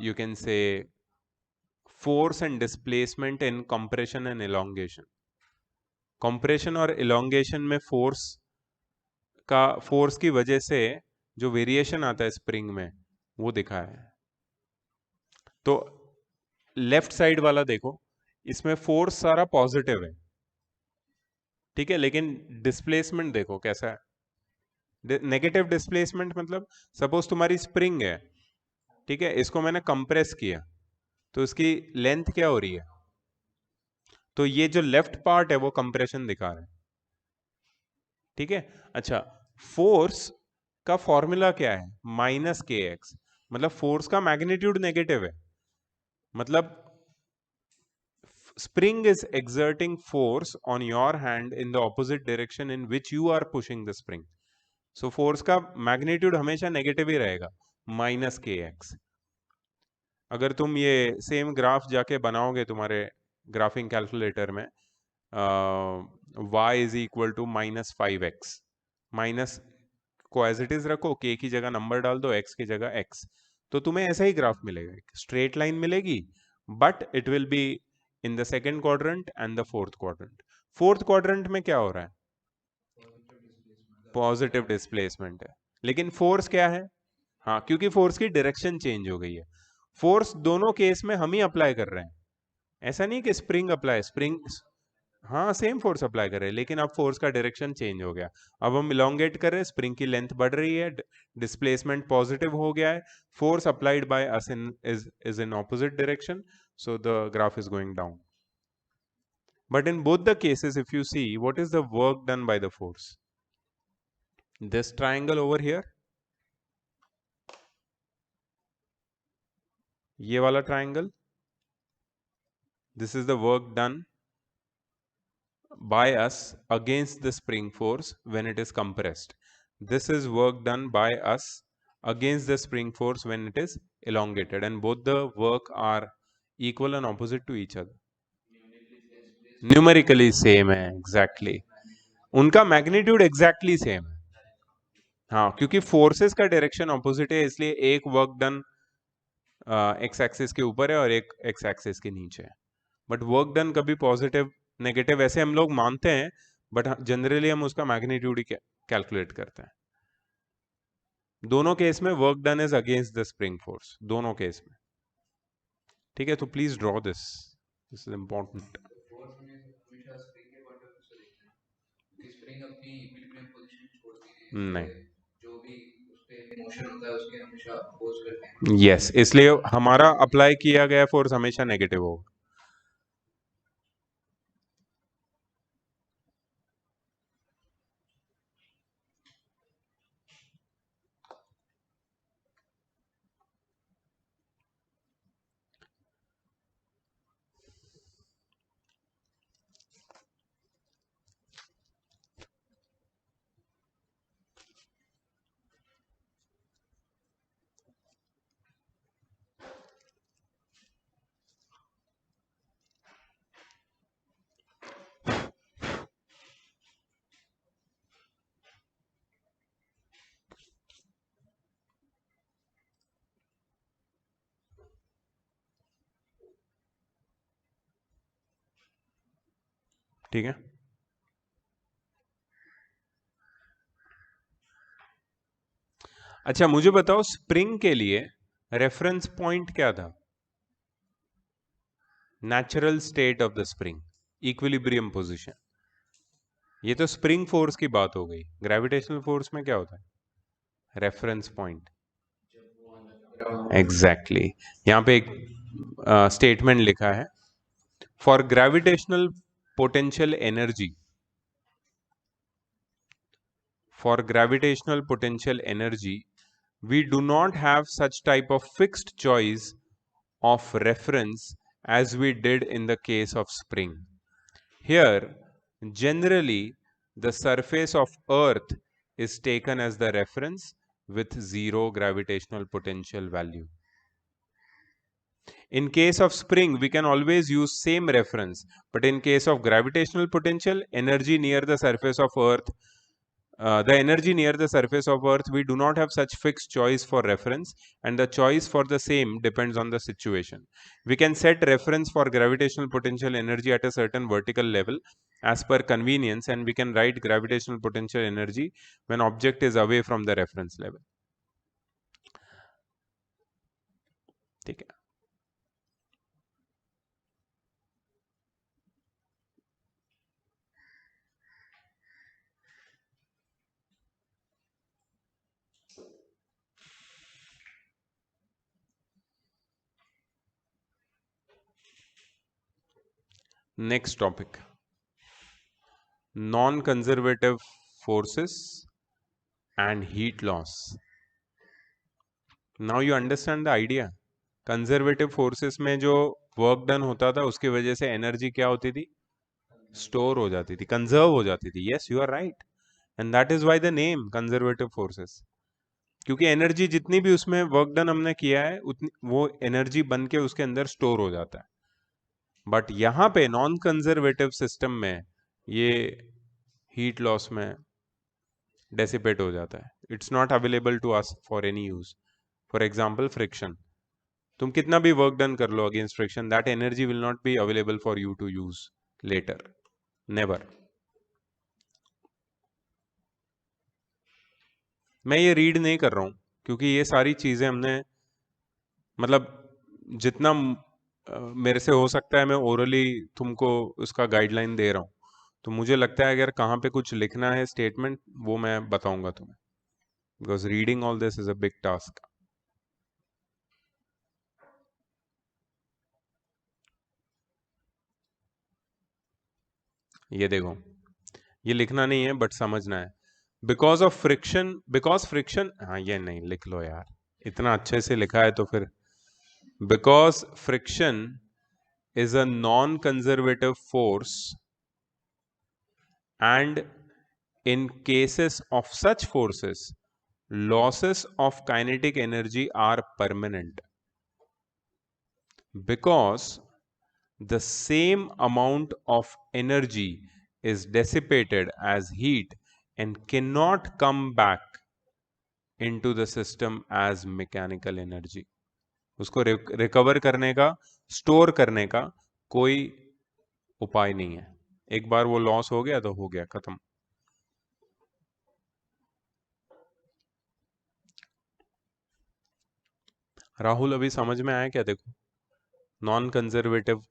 you can say force and displacement in compression and elongation. compression और elongation में फोर्स की वजह से जो वेरिएशन आता है स्प्रिंग में, वो दिखा है. तो लेफ्ट साइड वाला देखो, इसमें फोर्स सारा पॉजिटिव है, ठीक है, लेकिन डिस्प्लेसमेंट देखो कैसा है. नेगेटिव डिस्प्लेसमेंट मतलब सपोज तुम्हारी स्प्रिंग है, ठीक है, इसको मैंने कंप्रेस किया तो इसकी लेंथ क्या हो रही है? तो ये जो लेफ्ट पार्ट है वो कंप्रेशन दिखा रहा है, ठीक है. अच्छा, फोर्स का फॉर्मूला क्या है? माइनस के एक्स. मतलब फोर्स का मैग्नीट्यूड नेगेटिव है. मतलब spring is exerting force on your hand in the opposite direction in which you are pushing the spring. So force का मैग्नीट्यूड हमेशा नेगेटिव ही रहेगा, माइनस के एक्स. अगर तुम ये सेम ग्राफ जाके बनाओगे तुम्हारे ग्राफिंग कैलकुलेटर में, y is equal to -5x, minus को एज इट इज रखो, k की जगह नंबर डाल दो, x की जगह x, तो तुम्हें ऐसा ही ग्राफ मिलेगा, स्ट्रेट लाइन मिलेगी, but it will be in the second quadrant and the fourth quadrant. Fourth quadrant में क्या हो रहा है? पॉजिटिव डिस्प्लेसमेंट है, लेकिन फोर्स क्या है? हाँ, क्योंकि फोर्स की डायरेक्शन चेंज हो गई है. फोर्स दोनों केस में हम ही अप्लाई कर रहे हैं. ऐसा नहीं कि स्प्रिंग अप्लाई, स्प्रिंग हाँ सेम फोर्स अप्लाई कर रहे हैं, लेकिन अब फोर्स का डायरेक्शन चेंज हो गया। अब हम इलोंगेट कर रहे हैं, स्प्रिंग की लेंथ बढ़ रही है, डिस्प्लेसमेंट पॉजिटिव हो गया है, force applied by us is in opposite direction, so the graph is going down. But in both the cases, if you see, what is the work done by the force? This triangle over here, ये वाला triangle, this is the work done by us against the spring force when it is compressed. This is work done by us against the spring force when it is elongated, and both the work are equal and opposite to each other. Numerically same है, exactly उनका magnitude exactly same है। हाँ, क्योंकि forces का direction opposite है, इसलिए एक work done x axis के ऊपर है और एक एक्स एक्सिस के नीचे है। बट वर्क डन कभी पॉजिटिव नेगेटिव ऐसे हम लोग मानते हैं, बट जनरली हम उसका मैग्नीट्यूड ही कैलकुलेट करते हैं। दोनों केस में work done is against the spring force, दोनों केस में। ठीक है, तो please draw this is important. नहीं, यस, इसलिए हमारा अप्लाई किया गया फोर्स हमेशा नेगेटिव होगा। ठीक है, अच्छा मुझे बताओ स्प्रिंग के लिए रेफरेंस पॉइंट क्या था? Natural state of the spring, equilibrium position. ये तो स्प्रिंग फोर्स की बात हो गई। ग्रेविटेशनल फोर्स में क्या होता है? Reference point, exactly. यहां पे एक स्टेटमेंट लिखा है, for gravitational potential energy, for gravitational potential energy, we do not have such type of fixed choice of reference as we did in the case of spring. Here, generally, the surface of Earth is taken as the reference with zero gravitational potential value. In case of spring, we can always use same reference, but in case of gravitational potential, energy near the surface of Earth, the energy near the surface of Earth, we do not have such fixed choice for reference, and the choice for the same depends on the situation. We can set reference for gravitational potential energy at a certain vertical level as per convenience, and we can write gravitational potential energy when object is away from the reference level. ठीक है, next topic, non-conservative forces and heat loss. Now you understand the idea. Conservative forces में जो work done होता था उसकी वजह से energy क्या होती थी? स्टोर हो जाती थी, कंजर्व हो जाती थी। Yes, you are right, and that is why the name conservative forces, क्योंकि एनर्जी जितनी भी उसमें वर्क डन हमने किया है उतनी वो एनर्जी बन के उसके अंदर स्टोर हो जाता है। बट यहाँ पे नॉन कंजर्वेटिव सिस्टम में ये हीट लॉस में डेसिपेट हो जाता है। It's not available to us for any use. For example friction, तुम कितना भी वर्क डन कर लो against friction, that energy will not be available for you to use later, never. मैं ये रीड नहीं कर रहा हूं क्योंकि ये सारी चीजें हमने मतलब जितना मेरे से हो सकता है मैं ओरली तुमको उसका गाइडलाइन दे रहा हूँ, तो मुझे लगता है अगर कहाँ पे कुछ लिखना है स्टेटमेंट वो मैं बताऊंगा तुम्हें, because reading all this is a big task. ये देखो, ये लिखना नहीं है बट समझना है। बिकॉज फ्रिक्शन, हाँ ये नहीं लिख लो यार, इतना अच्छे से लिखा है तो फिर। Because friction is a non-conservative force and in cases of such forces losses of kinetic energy are permanent because the same amount of energy is dissipated as heat and cannot come back into the system as mechanical energy। उसको recover करने का, store करने का कोई उपाय नहीं है। एक बार वो लॉस हो गया तो हो गया, खत्म। राहुल अभी समझ में आया क्या? देखो नॉन कंजर्वेटिव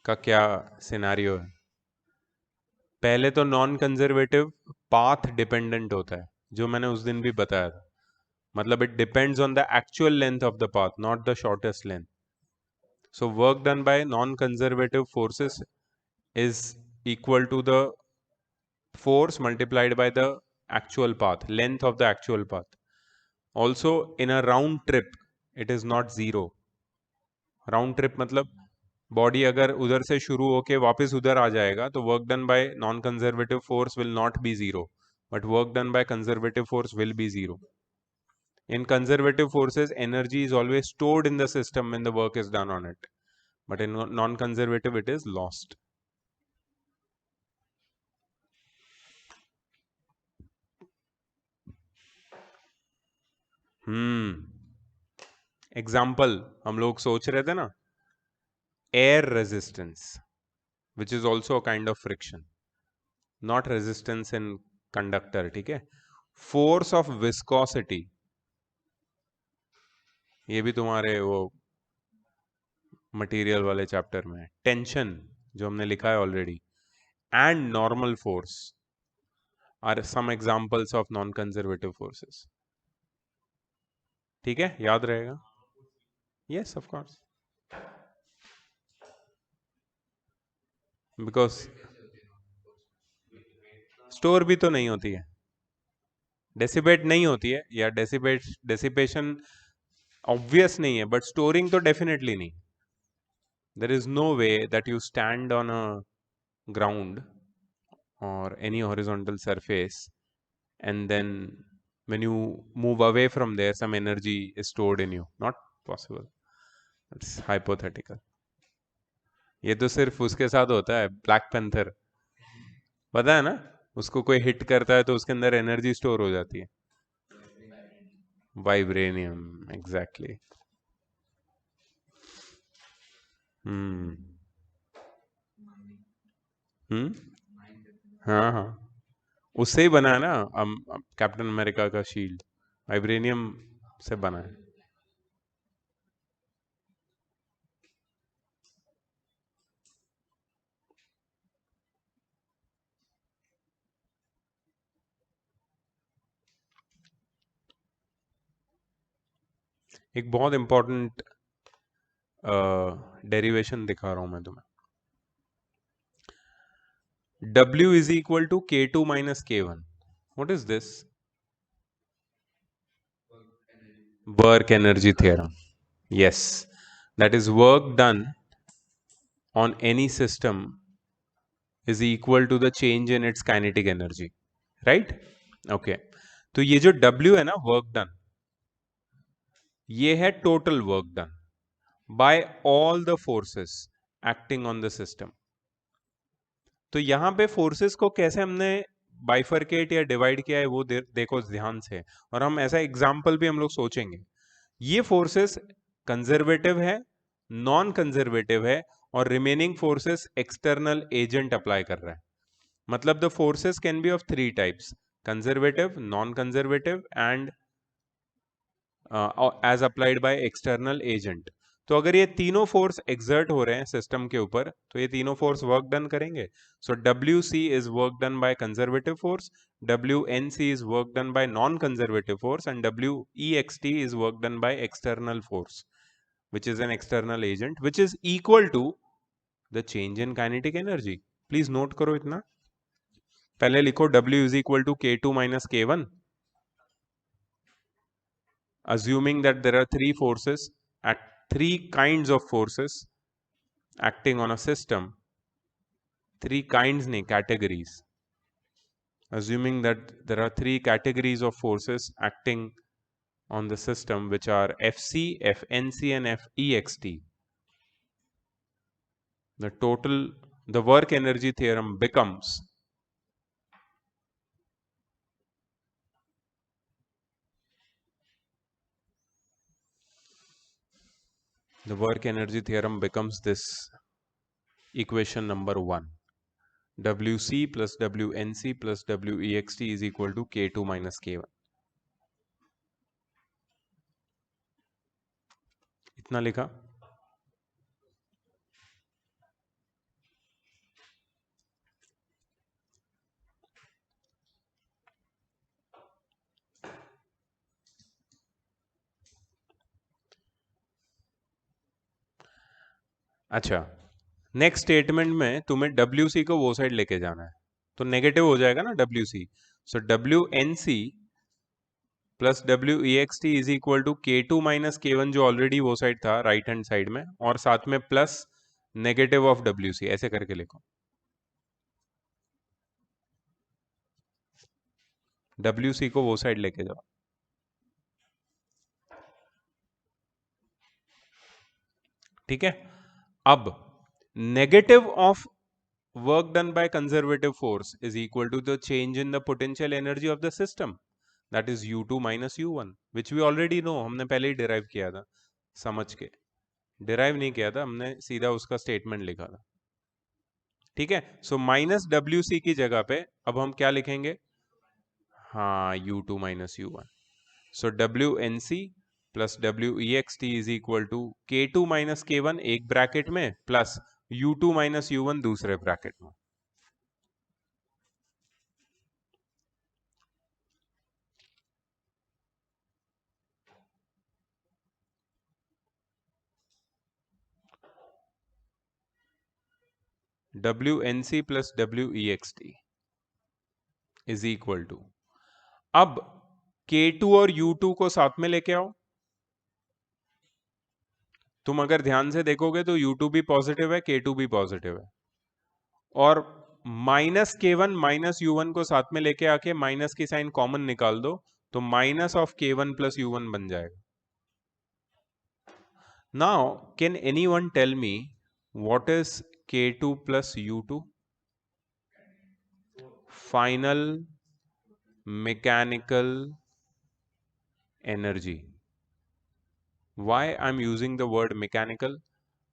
का क्या सिनेरियो है। पहले तो नॉन कंजर्वेटिव पाथ डिपेंडेंट होता है, जो मैंने उस दिन भी बताया था। मतलब it depends on the actual length of the path, not the shortest length. So work done bye non conservative forces is equal to the force multiplied by the actual path, length of the actual path. Also in a round trip it is not zero। Round trip मतलब body अगर उधर से शुरू होके वापस उधर आ जाएगा तो work done bye non conservative force will not B zero, but work done by conservative force will be zero. In conservative forces energy is always stored in the system when the work is done on it, but in non conservative it is lost। Example हम लोग सोच रहे थे ना, air resistance which is also a kind of friction, not resistance in conductor, ठीक है। Force of viscosity, ये भी तुम्हारे वो मटेरियल वाले चैप्टर में है। टेंशन जो हमने लिखा है already, and normal force are some examples of non conservative forces. ठीक है, याद रहेगा। Yes of course, because store भी तो नहीं होती है, डेसिपेट नहीं होती है, या डेसिपेशन ऑब्वियस नहीं है, बट स्टोरिंग तो डेफिनेटली नहीं। There is no way that you stand on a ground or any horizontal surface and then when you move away from there some energy is stored in you, not possible, it's hypothetical। ये तो सिर्फ उसके साथ होता है, black panther, पता है ना, उसको कोई हिट करता है तो उसके अंदर एनर्जी स्टोर हो जाती है। Vibranium, exactly. हम्म हम्म हाँ हाँ, उससे ही बना है ना कैप्टन अमेरिका का शील्ड, वाइब्रेनियम से बना है। एक बहुत इंपॉर्टेंट डेरिवेशन दिखा रहा हूं मैं तुम्हें। W is equal to K2 minus K1. What is this? Work energy theorem. Yes, that is work done on any system is equal to the change in its kinetic energy, right? Okay, तो ये जो W है ना, work done, ये है total work done bye all the forces acting on the system. तो यहां पे फोर्सेस को कैसे हमने बाइफरकेट या डिवाइड किया है वो देखो ध्यान से, और हम ऐसा एग्जाम्पल भी हम लोग सोचेंगे। ये फोर्सेस कंजर्वेटिव है, नॉन कंजर्वेटिव है, और remaining forces external agent apply कर रहा है। मतलब the forces can be of three types, conservative, non conservative and as applied by external agent. तो अगर ये तीनों फोर्स एक्सर्ट हो रहे हैं सिस्टम के ऊपर तो ये तीनों फोर्स वर्क डन करेंगे. सो WC is work done by conservative force, WNC is work done bye non conservative force and WEXT is work done by external force which is an external agent which is equal to the change in kinetic energy. Please note करो इतना. पहले लिखो W is equal to K2 minus K1, assuming that there are three kinds of forces acting on a system. Three kinds nahi, categories. Assuming that there are three categories of forces acting on the system, which are FC, FNC and FEXT. The work energy theorem becomes this equation number 1. WC plus WNC plus WEXT is equal to K2 minus K1. इतना लिखा. अच्छा, next statement में तुम्हें WC को वो side लेके जाना है तो नेगेटिव हो जाएगा ना WC. So WNC plus WEXT is equal to K2 minus K1 जो ऑलरेडी वो साइड था राइट हैंड साइड में, और साथ में प्लस नेगेटिव ऑफ WC. ऐसे करके लिखो. WC को वो साइड लेके जाओ. ठीक है. अब negative of work done by conservative force is equal to the change in the potential energy of the system, that is U2 minus U1, which we already know. हमने पहले ही डिराइव किया था. समझ के डिराइव नहीं किया था, हमने सीधा उसका स्टेटमेंट लिखा था. ठीक है. सो माइनस WC की जगह पे अब हम क्या लिखेंगे? हाँ, U2 minus U1. So WNC plus WEXT is equal to K2 minus K1 एक ब्रैकेट में प्लस U2 माइनस U1 दूसरे ब्रैकेट में. WNC plus WEXT is equal to, अब K2 और U2 को साथ में लेके आओ. तुम अगर ध्यान से देखोगे तो U2 भी पॉजिटिव है, K2 भी पॉजिटिव है, और माइनस K1 माइनस U1 को साथ में लेके आके माइनस की साइन कॉमन निकाल दो तो minus of K1 plus U1 बन जाएगा. Now can anyone tell me what is K2 plus U2? Final mechanical energy. Why I'm using the word mechanical?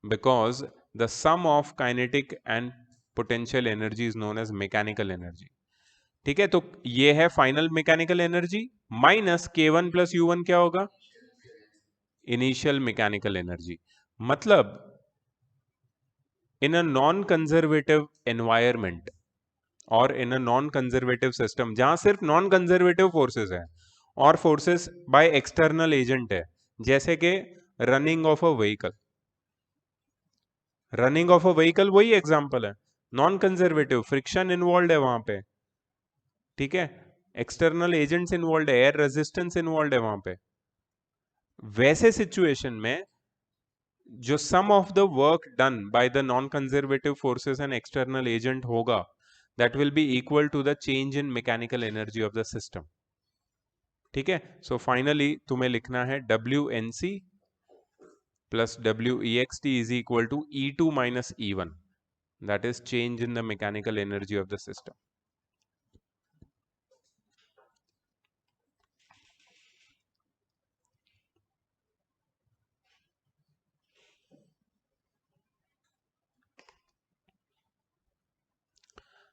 Because the sum of kinetic and potential energy is known as mechanical energy. ठीक है. तो ये है final mechanical energy minus K1 plus U1 क्या होगा? Initial mechanical energy. मतलब इन a non conservative environment और इन a non conservative system जहां सिर्फ नॉन कंजर्वेटिव फोर्सेस है और फोर्सेस बाय एक्सटर्नल एजेंट है, जैसे कि running of a vehicle. Running of a vehicle वही एग्जांपल है. नॉन कंजर्वेटिव, फ्रिक्शन इन्वॉल्व है वहां पे. ठीक है. एक्सटर्नल एजेंट्स इन्वॉल्व है, एयर रेजिस्टेंस इन्वॉल्व है वहां पे. वैसे सिचुएशन में जो sum of the work done by the non conservative forces and external agent होगा, that will be equal to the change in mechanical energy of the system. ठीक है. सो फाइनली तुम्हें लिखना है WNC plus WEXT is equal to E2 minus E1, that is change in the mechanical energy of the system.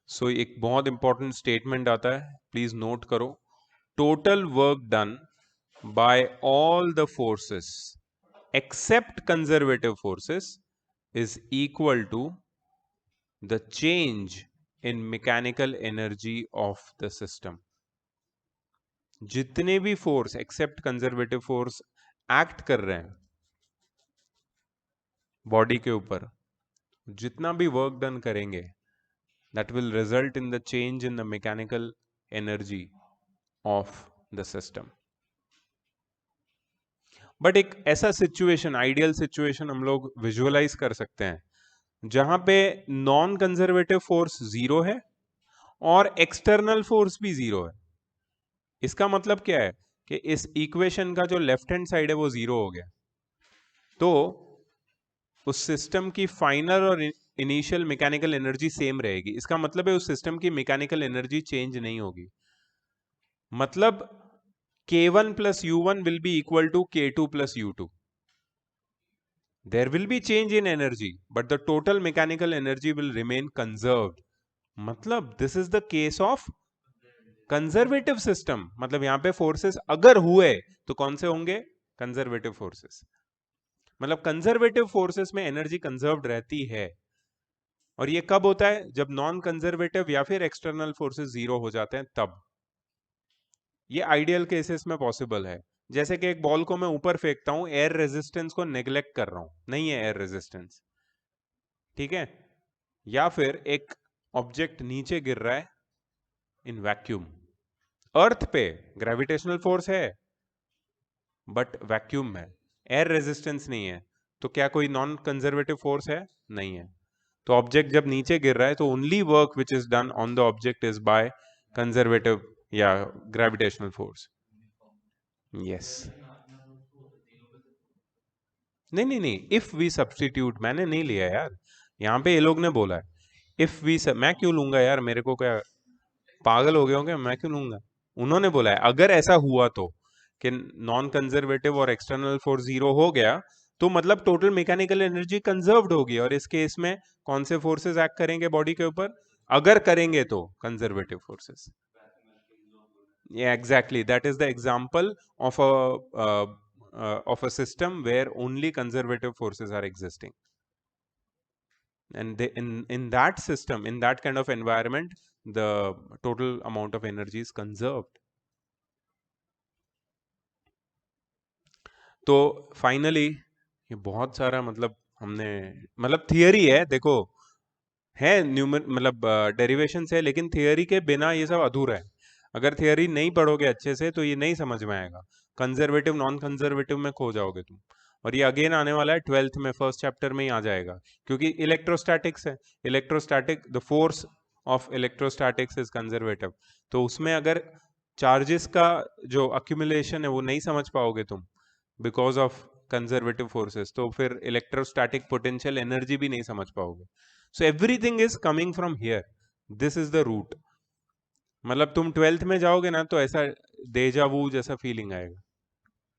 सो एक बहुत important statement आता है, please note करो. Total work done by all the forces except conservative forces is equal to the change in mechanical energy of the system. जितने भी force except conservative force act कर रहे हैं बॉडी के ऊपर, जितना भी वर्क डन करेंगे, that will result in the change in the mechanical energy of the system. But एक ऐसा सिचुएशन, आइडियल सिचुएशन हम लोग विजुअलाइज कर सकते हैं जहां पे नॉन कंजर्वेटिव फोर्स जीरो है और एक्सटर्नल फोर्स भी जीरो है. इसका मतलब क्या है कि इस इक्वेशन का जो लेफ्ट हैंड साइड है वो जीरो हो गया, तो उस सिस्टम की फाइनल और इनिशियल मैकेनिकल एनर्जी सेम रहेगी. इसका मतलब है उस सिस्टम की मैकेनिकल एनर्जी चेंज नहीं होगी. मतलब K1 plus U1 will be equal to K2 plus U2. There will be change in energy, but the total mechanical energy will remain conserved. मतलब this is the case of conservative system. मतलब यहां पे forces अगर हुए तो कौन से होंगे? Conservative forces. मतलब कंजर्वेटिव फोर्सेस में एनर्जी कंजर्व्ड रहती है. और ये कब होता है? जब नॉन कंजर्वेटिव या फिर एक्सटर्नल फोर्सेस जीरो हो जाते हैं तब. ये आइडियल केसेस में पॉसिबल है. जैसे कि एक बॉल को मैं ऊपर फेंकता हूं, एयर रेजिस्टेंस को नेग्लेक्ट कर रहा हूं, नहीं है एयर रेजिस्टेंस, ठीक है. या फिर एक ऑब्जेक्ट नीचे गिर रहा है इन वैक्यूम, अर्थ पे ग्रेविटेशनल फोर्स है बट वैक्यूम में एयर रेजिस्टेंस नहीं है, तो क्या कोई नॉन कंजर्वेटिव फोर्स है? नहीं है. तो ऑब्जेक्ट जब नीचे गिर रहा है तो only work which is done on the object is by conservative या ग्रेविटेशनल फोर्स. यस. नहीं नहीं नहीं, इफ वी सब्स्टिट्यूट मैंने नहीं लिया यार, यहाँ पे ये लोग ने बोला है इफ वी. मैं क्यों लूंगा यार? मेरे को क्या पागल हो गए होंगे? मैं क्यों लूंगा? उन्होंने बोला है अगर ऐसा हुआ तो कि नॉन कंजर्वेटिव और एक्सटर्नल फोर्स जीरो हो गया तो मतलब टोटल मैकेनिकल एनर्जी कंजर्व्ड होगी. और इस केस में कौन से फोर्सेस एक्ट करेंगे बॉडी के ऊपर? अगर करेंगे तो conservative forces. Yeah, exactly. That is the example of a system where only conservative forces are existing. And in that system, in that kind of environment, the total amount of energy is conserved. तो finally ये बहुत सारा मतलब हमने मतलब theory है, देखो है न्यूमर मतलब डेरिवेशन है, लेकिन थियरी के बिना ये सब अधूरा है. अगर थियरी नहीं पढ़ोगे अच्छे से तो ये नहीं समझ में आएगा. कंजर्वेटिव नॉन कंजर्वेटिव में खो जाओगे तुम. और ये अगेन आने वाला है 12th में, फर्स्ट चैप्टर में ही आ जाएगा, क्योंकि इलेक्ट्रोस्टैटिक्स है. Electrostatic, the force of electrostatics is conservative. तो उसमें अगर चार्जेस का जो अक्यूमुलेशन है वो नहीं समझ पाओगे तुम बिकॉज ऑफ कंजर्वेटिव फोर्सेस, तो फिर इलेक्ट्रोस्टैटिक पोटेंशियल एनर्जी भी नहीं समझ पाओगे. So everything is coming from here. This is the root. मतलब तुम 12th में जाओगे ना तो ऐसा देजावू जैसा फीलिंग आएगा.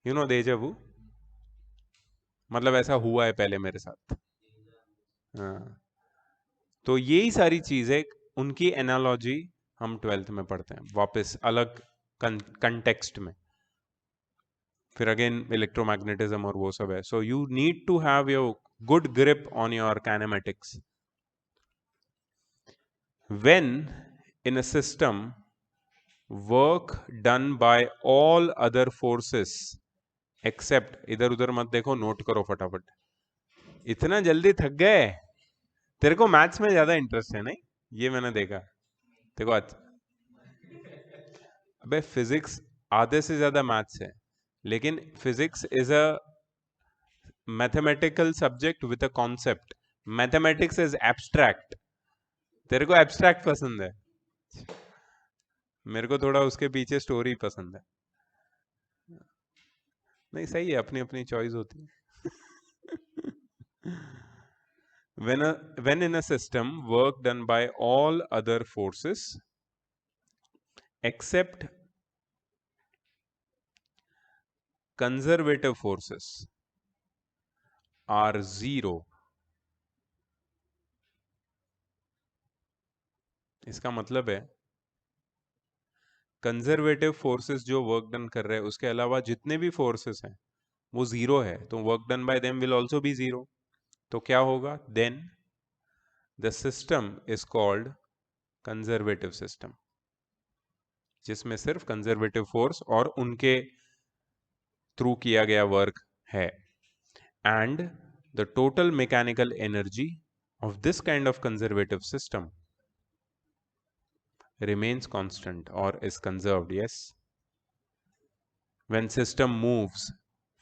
You know deja vu? मतलब ऐसा हुआ है पहले मेरे साथ. हाँ. तो यही सारी चीजें, उनकी एनालॉजी हम 12th में पढ़ते हैं वापस अलग कंटेक्स्ट में. फिर अगेन इलेक्ट्रोमैग्नेटिज्म और वो सब है. So you need to have your good grip on your kinematics. When in a system work done by all other forces except, इधर उधर मत देखो, नोट करो फटाफट. इतना जल्दी थक गए? तेरे को मैथ्स में ज्यादा इंटरेस्ट है नहीं? ये मैंने देखा. देखो अबे फिजिक्स आधे से ज्यादा मैथ्स है, लेकिन physics is a mathematical subject with a concept. Mathematics is abstract. तेरे को एब्स्ट्रैक्ट पसंद है, मेरे को थोड़ा उसके पीछे स्टोरी पसंद है. नहीं सही है, अपनी अपनी चॉइस होती है. when in a system work done by all other forces except conservative forces are zero. इसका मतलब है कंजर्वेटिव फोर्सेस जो वर्क डन कर रहे हैं उसके अलावा जितने भी फोर्सेस हैं वो जीरो है, तो work done by them will also be zero. तो क्या होगा? Then the system is called conservative system, जिसमें सिर्फ कंजर्वेटिव फोर्स और उनके थ्रू किया गया वर्क है। And the total mechanical energy of this kind of conservative system remains constant or is conserved. Yes, when system moves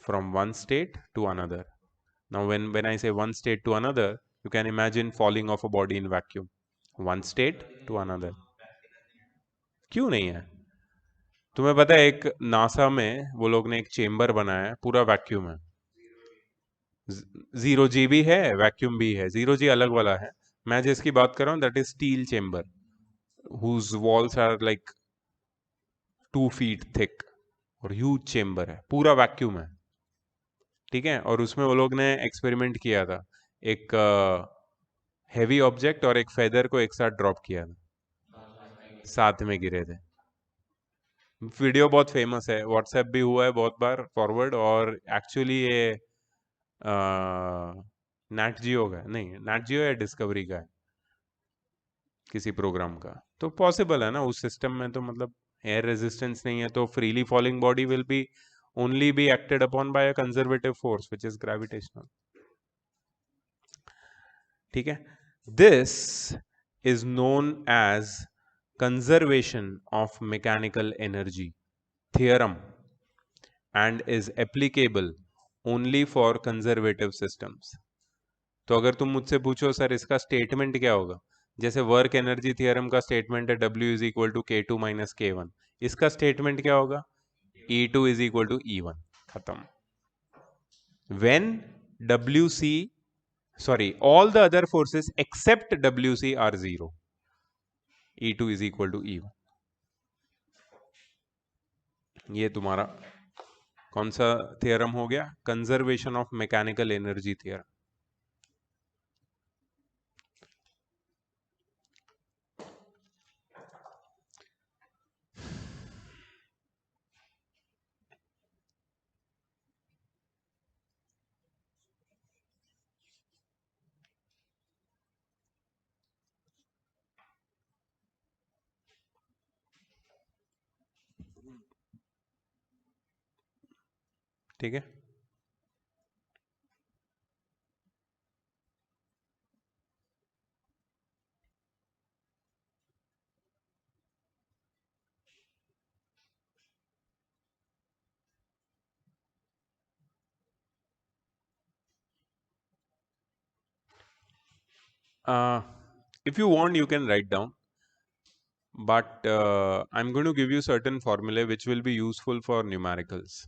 from one state to another. Now when I say one state to another, you can imagine falling of a body in vacuum, one state to another. क्यों नहीं है? तुम्हें पता है एक NASA में वो लोग ने एक चेम्बर बनाया है, पूरा वैक्यूम है। जीरो जी भी है, वैक्यूम भी है। जीरो जी अलग वाला है, मैं जिसकी बात कर रहा हूँ that is steel chamber whose walls are like 2 feet thick और ह्यूज चेम्बर है, पूरा वैक्यूम है, ठीक है। और उसमें वो लोग ने एक्सपेरिमेंट किया था, एक हैवी ऑब्जेक्ट और एक फेदर को एक साथ ड्रॉप किया था, साथ में गिरे थे। वीडियो बहुत फेमस है, व्हाट्सएप भी हुआ है बहुत बार फॉरवर्ड, और एक्चुअली ये नेट जियो का नहीं, नेट जियो या डिस्कवरी का है, किसी प्रोग्राम का। तो पॉसिबल है ना उस सिस्टम में, तो मतलब एयर रेजिस्टेंस नहीं है, तो freely falling body will be only be acted upon by a conservative force which is gravitational. ठीक है, this is known as conservation of mechanical energy theorem and is applicable only for conservative systems. तो अगर तुम मुझसे पूछो sir इसका statement क्या होगा, जैसे वर्क एनर्जी थियरम का स्टेटमेंट है W is equal to K2 minus K1, इसका स्टेटमेंट क्या होगा? E2 is equal to E1, खत्म। when WC sorry all the other forces except WC are zero, E2 is equal to E1। ये तुम्हारा कौन सा थियरम हो गया? Conservation of mechanical energy theorem. ठीक है, if you want you can write down, but I'm going to give you certain formulae which will be useful for numericals.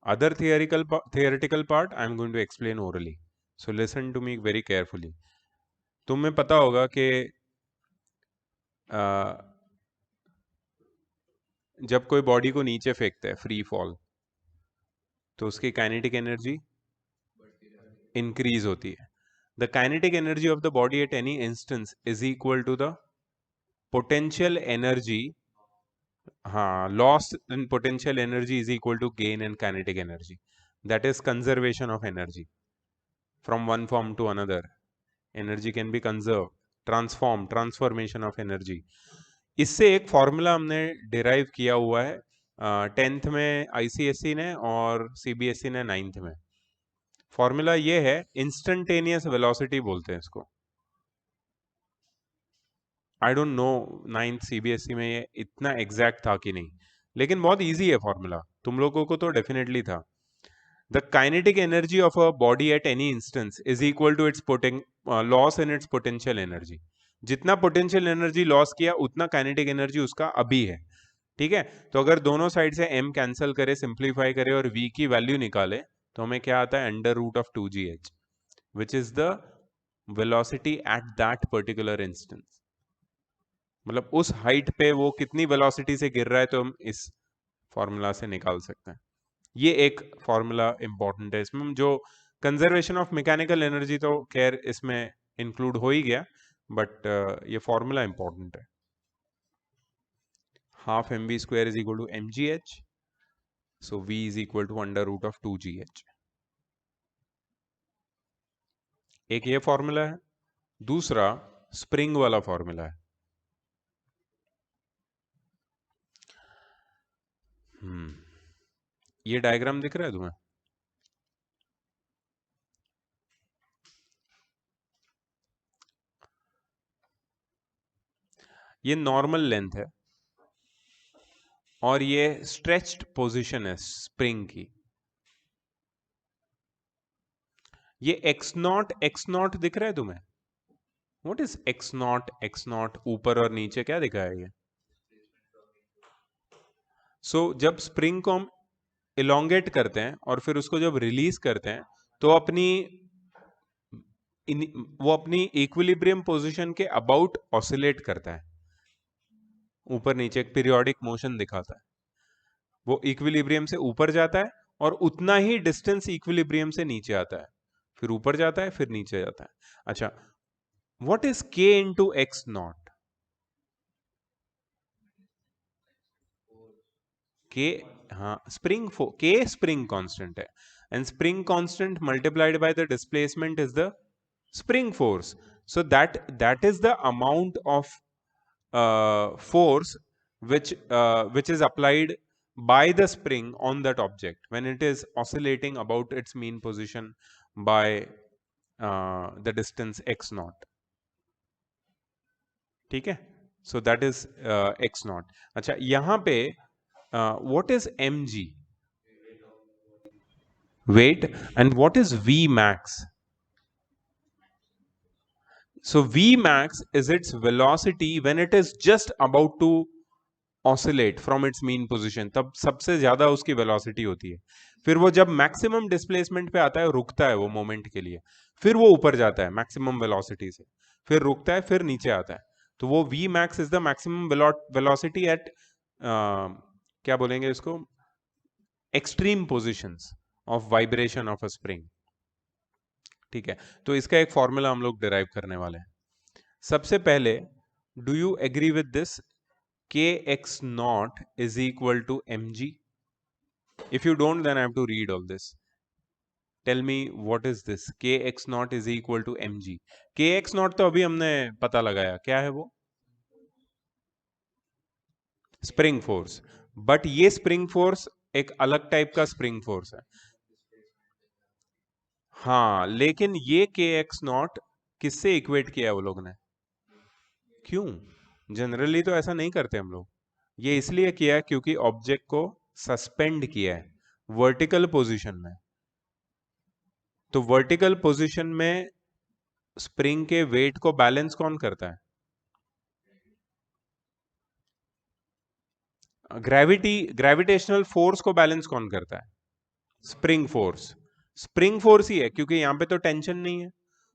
Other theoretical part I'm going to explain orally, so listen to me very carefully. तुम्हें पता होगा कि जब कोई body को नीचे फेंकता है फ्री फॉल, तो उसकी काइनेटिक एनर्जी इंक्रीज होती है। The kinetic energy of the body at any instance is equal to the potential energy, हाँ, loss in potential energy is equal to gain in kinetic energy. That is conservation of energy from one form to another. Energy can be conserve, transformation of energy. इससे एक formula हमने derive किया हुआ है 10th में ICSE ने और CBSE ने 9th में। फॉर्मूला ये है, इंस्टेंटेनियस वेलोसिटी बोलते हैं इसको। I don't know 9th CBSE में ये इतना एग्जैक्ट था कि नहीं, लेकिन बहुत इजी है फॉर्मूला, तुम लोगों को तो डेफिनेटली था। The kinetic energy of a body at any instance is equal to its loss in its potential energy. जितना पोटेंशियल एनर्जी लॉस किया उतना काइनेटिक एनर्जी उसका अभी है, ठीक है। तो अगर दोनों साइड से m कैंसिल करे, सिंप्लीफाई करे और v की वैल्यू निकाले, तो हमें क्या आता है? Under root of 2gh, which is the velocity at that particular instance. मतलब उस हाइट पे वो कितनी वेलोसिटी से गिर रहा है, तो हम इस फॉर्मूला से निकाल सकते हैं। ये एक फॉर्मूला इंपॉर्टेंट है इसमें। जो कंजर्वेशन ऑफ मैकेनिकल एनर्जी तो खैर इसमें इंक्लूड हो ही गया, बट ये फॉर्मूला इंपॉर्टेंट है। ½ mv² is equal to mgh, so v is equal to under root of 2gh। एक ये फॉर्मूला है, दूसरा स्प्रिंग वाला फॉर्मूला है। ये डायग्राम दिख रहा है तुम्हें? ये नॉर्मल लेंथ है और ये स्ट्रेच्ड पोजीशन है स्प्रिंग की। ये एक्स नॉट दिख रहा है तुम्हें? व्हाट इज एक्स नॉट ऊपर और नीचे क्या दिखा है ये? जब स्प्रिंग को हम इलोंगेट करते हैं और फिर उसको जब रिलीज करते हैं तो वो अपनी इक्विलिब्रियम पोजीशन के अबाउट ऑसिलेट करता है, ऊपर नीचे एक पीरियोडिक मोशन दिखाता है। वो इक्विलिब्रियम से ऊपर जाता है और उतना ही डिस्टेंस इक्विलिब्रियम से नीचे आता है, फिर ऊपर जाता है फिर नीचे जाता है। अच्छा, व्हाट इज के इंटू एक्स नॉट? के, हाँ, के स्प्रिंग कांस्टेंट है, and spring constant multiplied by the displacement is the spring force. So that is the amount of force which is applied by the spring on that object when it is oscillating about its mean position by the distance x naught. ठीक है, so that is x naught. अच्छा, यहाँ पे what is mg? Weight. And what is v max? So V max is its velocity when it is just about to oscillate from its mean position, तब सबसे ज्यादा उसकी velocity होती है। फिर वो जब maximum displacement पे आता है, रुकता है वो moment के लिए, फिर वो ऊपर जाता है maximum velocity से, फिर रुकता है, फिर नीचे आता है। तो वो V max is the maximum velocity at क्या बोलेंगे इसको, extreme positions of vibration of a spring। ठीक है, तो इसका एक फॉर्मूला हम लोग डिराइव करने वाले हैं। सबसे पहले, do you agree with this, K x naught is equal to m g? If you don't then I have to read all this. Tell me what is this, K x naught is equal to m g? K x naught तो अभी हमने पता लगाया, क्या है वो? Spring force. But ये spring force एक अलग टाइप का स्प्रिंग फोर्स है। हाँ, लेकिन ये के एक्स नॉट किससे इक्वेट किया है वो लोग ने? क्यों? जनरली तो ऐसा नहीं करते हम लोग। ये इसलिए किया है क्योंकि ऑब्जेक्ट को सस्पेंड किया है वर्टिकल पोजीशन में। तो वर्टिकल पोजीशन में स्प्रिंग के वेट को बैलेंस कौन करता है? ग्रेविटेशनल फोर्स को बैलेंस कौन करता है? Spring force. स्प्रिंग फोर्स ही है, क्योंकि यहां पे तो टेंशन नहीं है,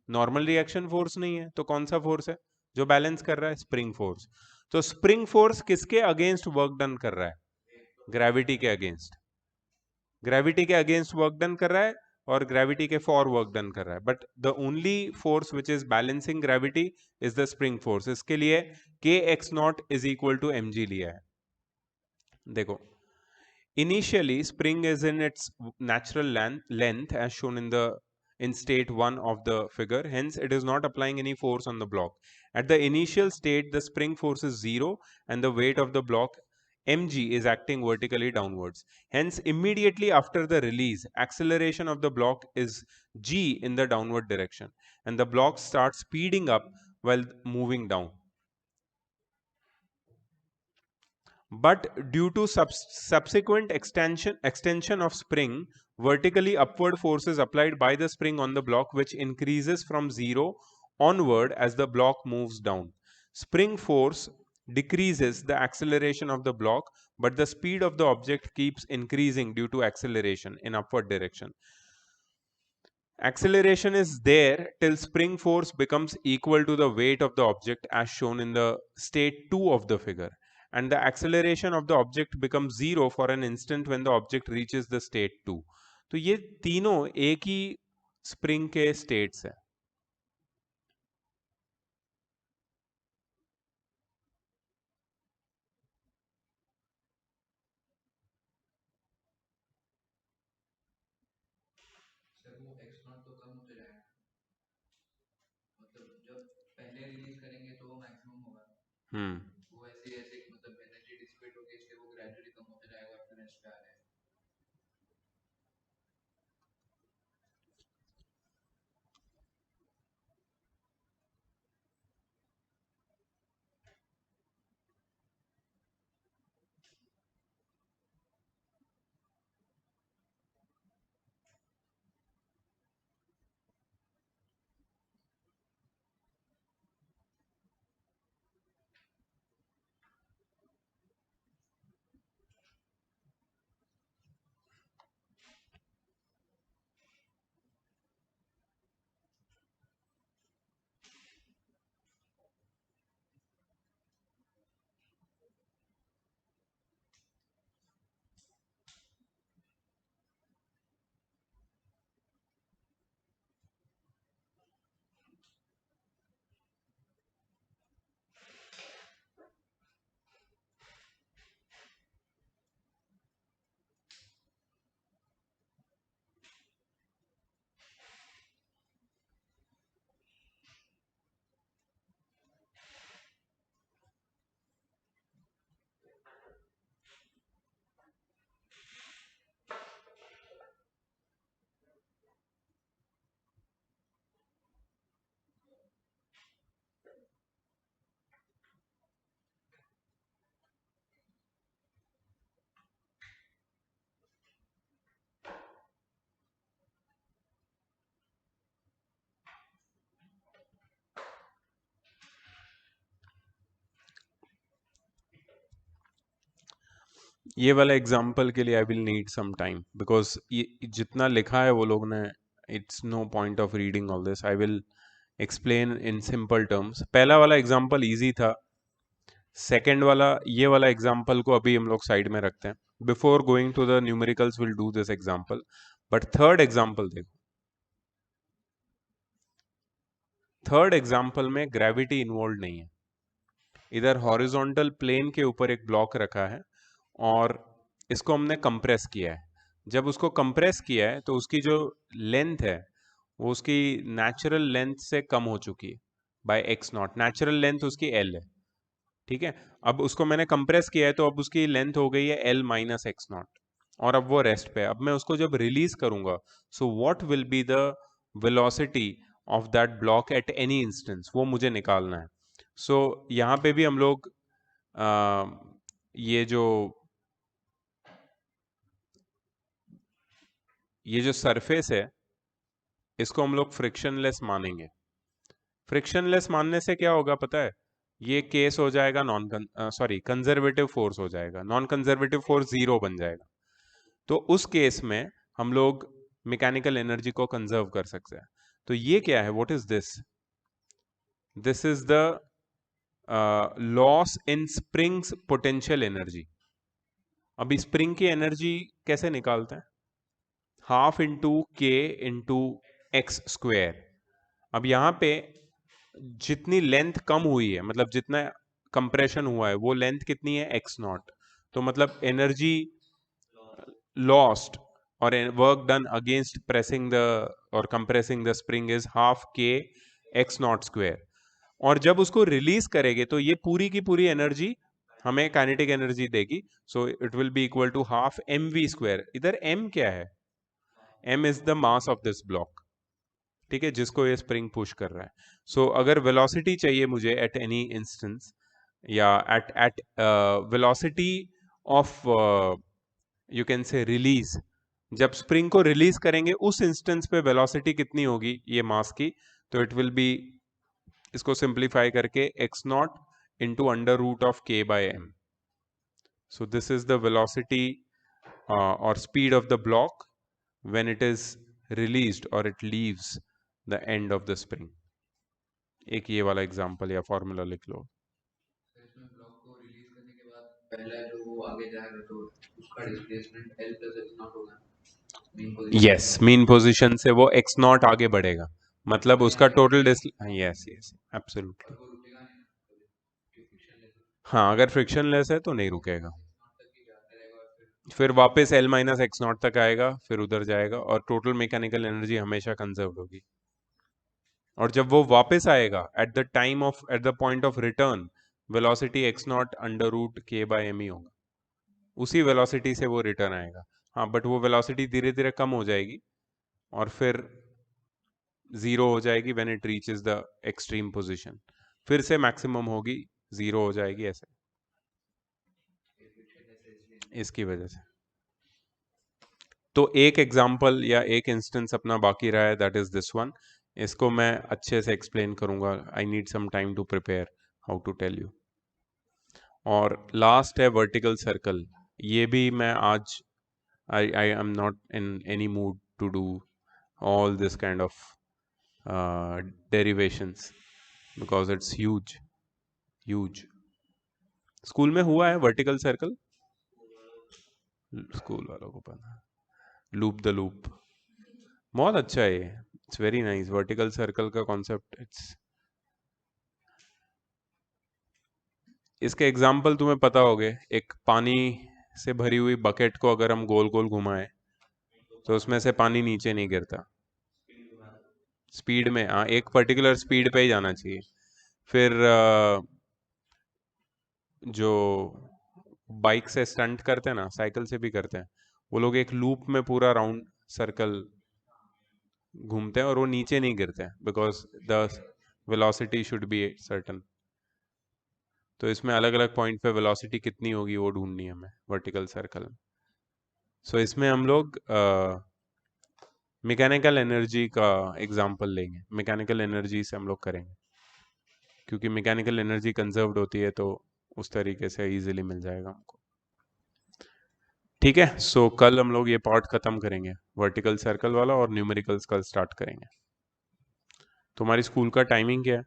नॉर्मल रिएक्शन फोर्स नहीं है, तो कौन सा फोर्स है जो बैलेंस कर रहा है? Spring force. तो स्प्रिंग फोर्स किसके अगेंस्ट वर्क डन कर रहा है? ग्रेविटी के अगेंस्ट। ग्रेविटी के अगेंस्ट वर्क डन कर रहा है और ग्रेविटी के फॉर वर्क डन कर रहा है, but the only force which is balancing gravity is the spring force. इसके लिए k x naught is equal to m g लिया है। देखो, initially spring is in its natural length as shown in state 1 of the figure, hence it is not applying any force on the block. At the initial state the spring force is 0 and the weight of the block mg is acting vertically downwards. Hence immediately after the release, acceleration of the block is g in the downward direction and the block starts speeding up while moving down. But due to subsequent extension of spring, vertically upward force is applied by the spring on the block, which increases from 0 onward as the block moves down. Spring force decreases the acceleration of the block, but the speed of the object keeps increasing due to acceleration in upward direction. Acceleration is there till spring force becomes equal to the weight of the object as shown in the state 2 of the figure, and the acceleration of the object becomes 0 for an instant when the object reaches the state 2. तो ये तीनों एक ही spring के states है। हम्म ये वाला example के लिए I will need some time because ये जितना लिखा है वो लोग ने, it's no point of reading all this. I will explain in simple terms. पहला वाला एग्जांपल इजी था, सेकंड वाला ये वाला एग्जांपल को अभी हम लोग साइड में रखते हैं। Before going to the numericals will do this example, but third example देखो। थर्ड एग्जांपल में ग्रेविटी इन्वॉल्व नहीं है। इधर हॉरिजॉन्टल प्लेन के ऊपर एक ब्लॉक रखा है और इसको हमने कंप्रेस किया है। जब उसको कंप्रेस किया है तो उसकी जो लेंथ है वो उसकी नेचुरल लेंथ से कम हो चुकी है by x naught. Natural length उसकी एल है, ठीक है। अब उसको मैंने कंप्रेस किया है तो अब उसकी लेंथ हो गई है एल माइनस एक्स नॉट, और अब वो रेस्ट पे है। अब मैं उसको जब रिलीज करूंगा, so what will be the velocity of that block eight any instance, वो मुझे निकालना है। सो यहाँ पे भी हम लोग ये जो सरफेस है इसको हम लोग फ्रिक्शनलेस मानेंगे। फ्रिक्शनलेस मानने से क्या होगा पता है? ये केस हो जाएगा नॉन सॉरी कंजर्वेटिव फोर्स हो जाएगा, नॉन कंजर्वेटिव फोर्स जीरो बन जाएगा। तो उस केस में हम लोग मैकेनिकल एनर्जी को कंजर्व कर सकते हैं। तो ये क्या है, what is this? This is the loss in springs potential energy. अभी स्प्रिंग की एनर्जी कैसे निकालते हैं? हाफ इंटू के इंटू एक्स स्क्वेयर। अब यहाँ पे जितनी लेंथ कम हुई है, मतलब जितना कंप्रेशन हुआ है, वो लेंथ कितनी है? X naught. तो मतलब एनर्जी लॉस्ट और work done against pressing the और compressing the spring is half के एक्स नॉट स्क्वेयर। और जब उसको रिलीज करेंगे तो ये पूरी की पूरी एनर्जी हमें काइनेटिक एनर्जी देगी। So it will be equal to half m v square. इधर एम क्या है? M is the mass of this block, ठीक है, जिसको ये स्प्रिंग पुश कर रहा है। सो अगर वेलोसिटी चाहिए मुझे एट एनी इंस्टेंस, या at at velocity of you can say release, जब स्प्रिंग को रिलीज करेंगे उस इंस्टेंस पे वेलोसिटी कितनी होगी ये मास की? तो इट विल बी, इसको सिंप्लीफाई करके x naught into under root of K by m. So this is the velocity or speed of the block when it is released or it leaves the end of the spring। एक ये वाला example या formula लिख लो। Yes, mean position से वो x not आगे बढ़ेगा, मतलब उसका टोटल यस यस एब्सोल्युटली। हाँ, अगर फ्रिक्शनलेस है तो नहीं रुकेगा, फिर वापस एल माइनस एक्स नॉट तक आएगा, फिर उधर जाएगा और टोटल मैकेनिकल एनर्जी हमेशा कंजर्व होगी। और जब वो वापस आएगा at the point of return, velocity x naught under root k by m ही होगा, उसी वेलोसिटी से वो रिटर्न आएगा। हाँ, बट वो वेलोसिटी धीरे धीरे कम हो जाएगी और फिर जीरो हो जाएगी when it reaches the extreme position, फिर से मैक्सिमम होगी, जीरो हो जाएगी, ऐसे, इसकी वजह से। तो एक एग्जाम्पल या एक इंस्टेंस अपना बाकी रहा है, दैट इज दिस वन। इसको मैं अच्छे से एक्सप्लेन करूंगा, I need some time to prepare how to tell you. और लास्ट है वर्टिकल सर्कल। ये भी मैं आज I am not in any mood to do all this kind of derivations because it's huge. School में हुआ है वर्टिकल सर्कल, स्कूल वालों को पता, लूप द लूप, बहुत अच्छा है ये, it's very nice. Vertical circle का कॉन्सेप्ट, इट्स, इसके एग्जाम्पल तुम्हें पता होंगे। एक पानी से भरी हुई बकेट को अगर हम गोल गोल घुमाएं तो उसमें से पानी नीचे नहीं गिरता, स्पीड में, हाँ, एक पर्टिकुलर स्पीड पे ही जाना चाहिए। फिर जो बाइक से स्टंट करते हैं ना, साइकिल से भी करते हैं, वो लोग एक लूप में पूरा राउंड सर्कल घूमते हैं और वो नीचे नहीं गिरते हैं, because the velocity should be certain. तो इसमें अलग अलग पॉइंट पे वेलोसिटी कितनी होगी वो ढूंढनी है हमें वर्टिकल सर्कल में। सो इसमें हम लोग मैकेनिकल एनर्जी का एग्जांपल लेंगे, मैकेनिकल एनर्जी से हम लोग करेंगे, क्योंकि मैकेनिकल एनर्जी कंजर्व्ड होती है तो उस तरीके से इजीली मिल जाएगा हमको। ठीक है, सो कल हम लोग ये पार्ट खत्म करेंगे, वर्टिकल सर्कल वाला, और न्यूमेरिकल्स कल स्टार्ट करेंगे। तुम्हारी स्कूल का टाइमिंग क्या है?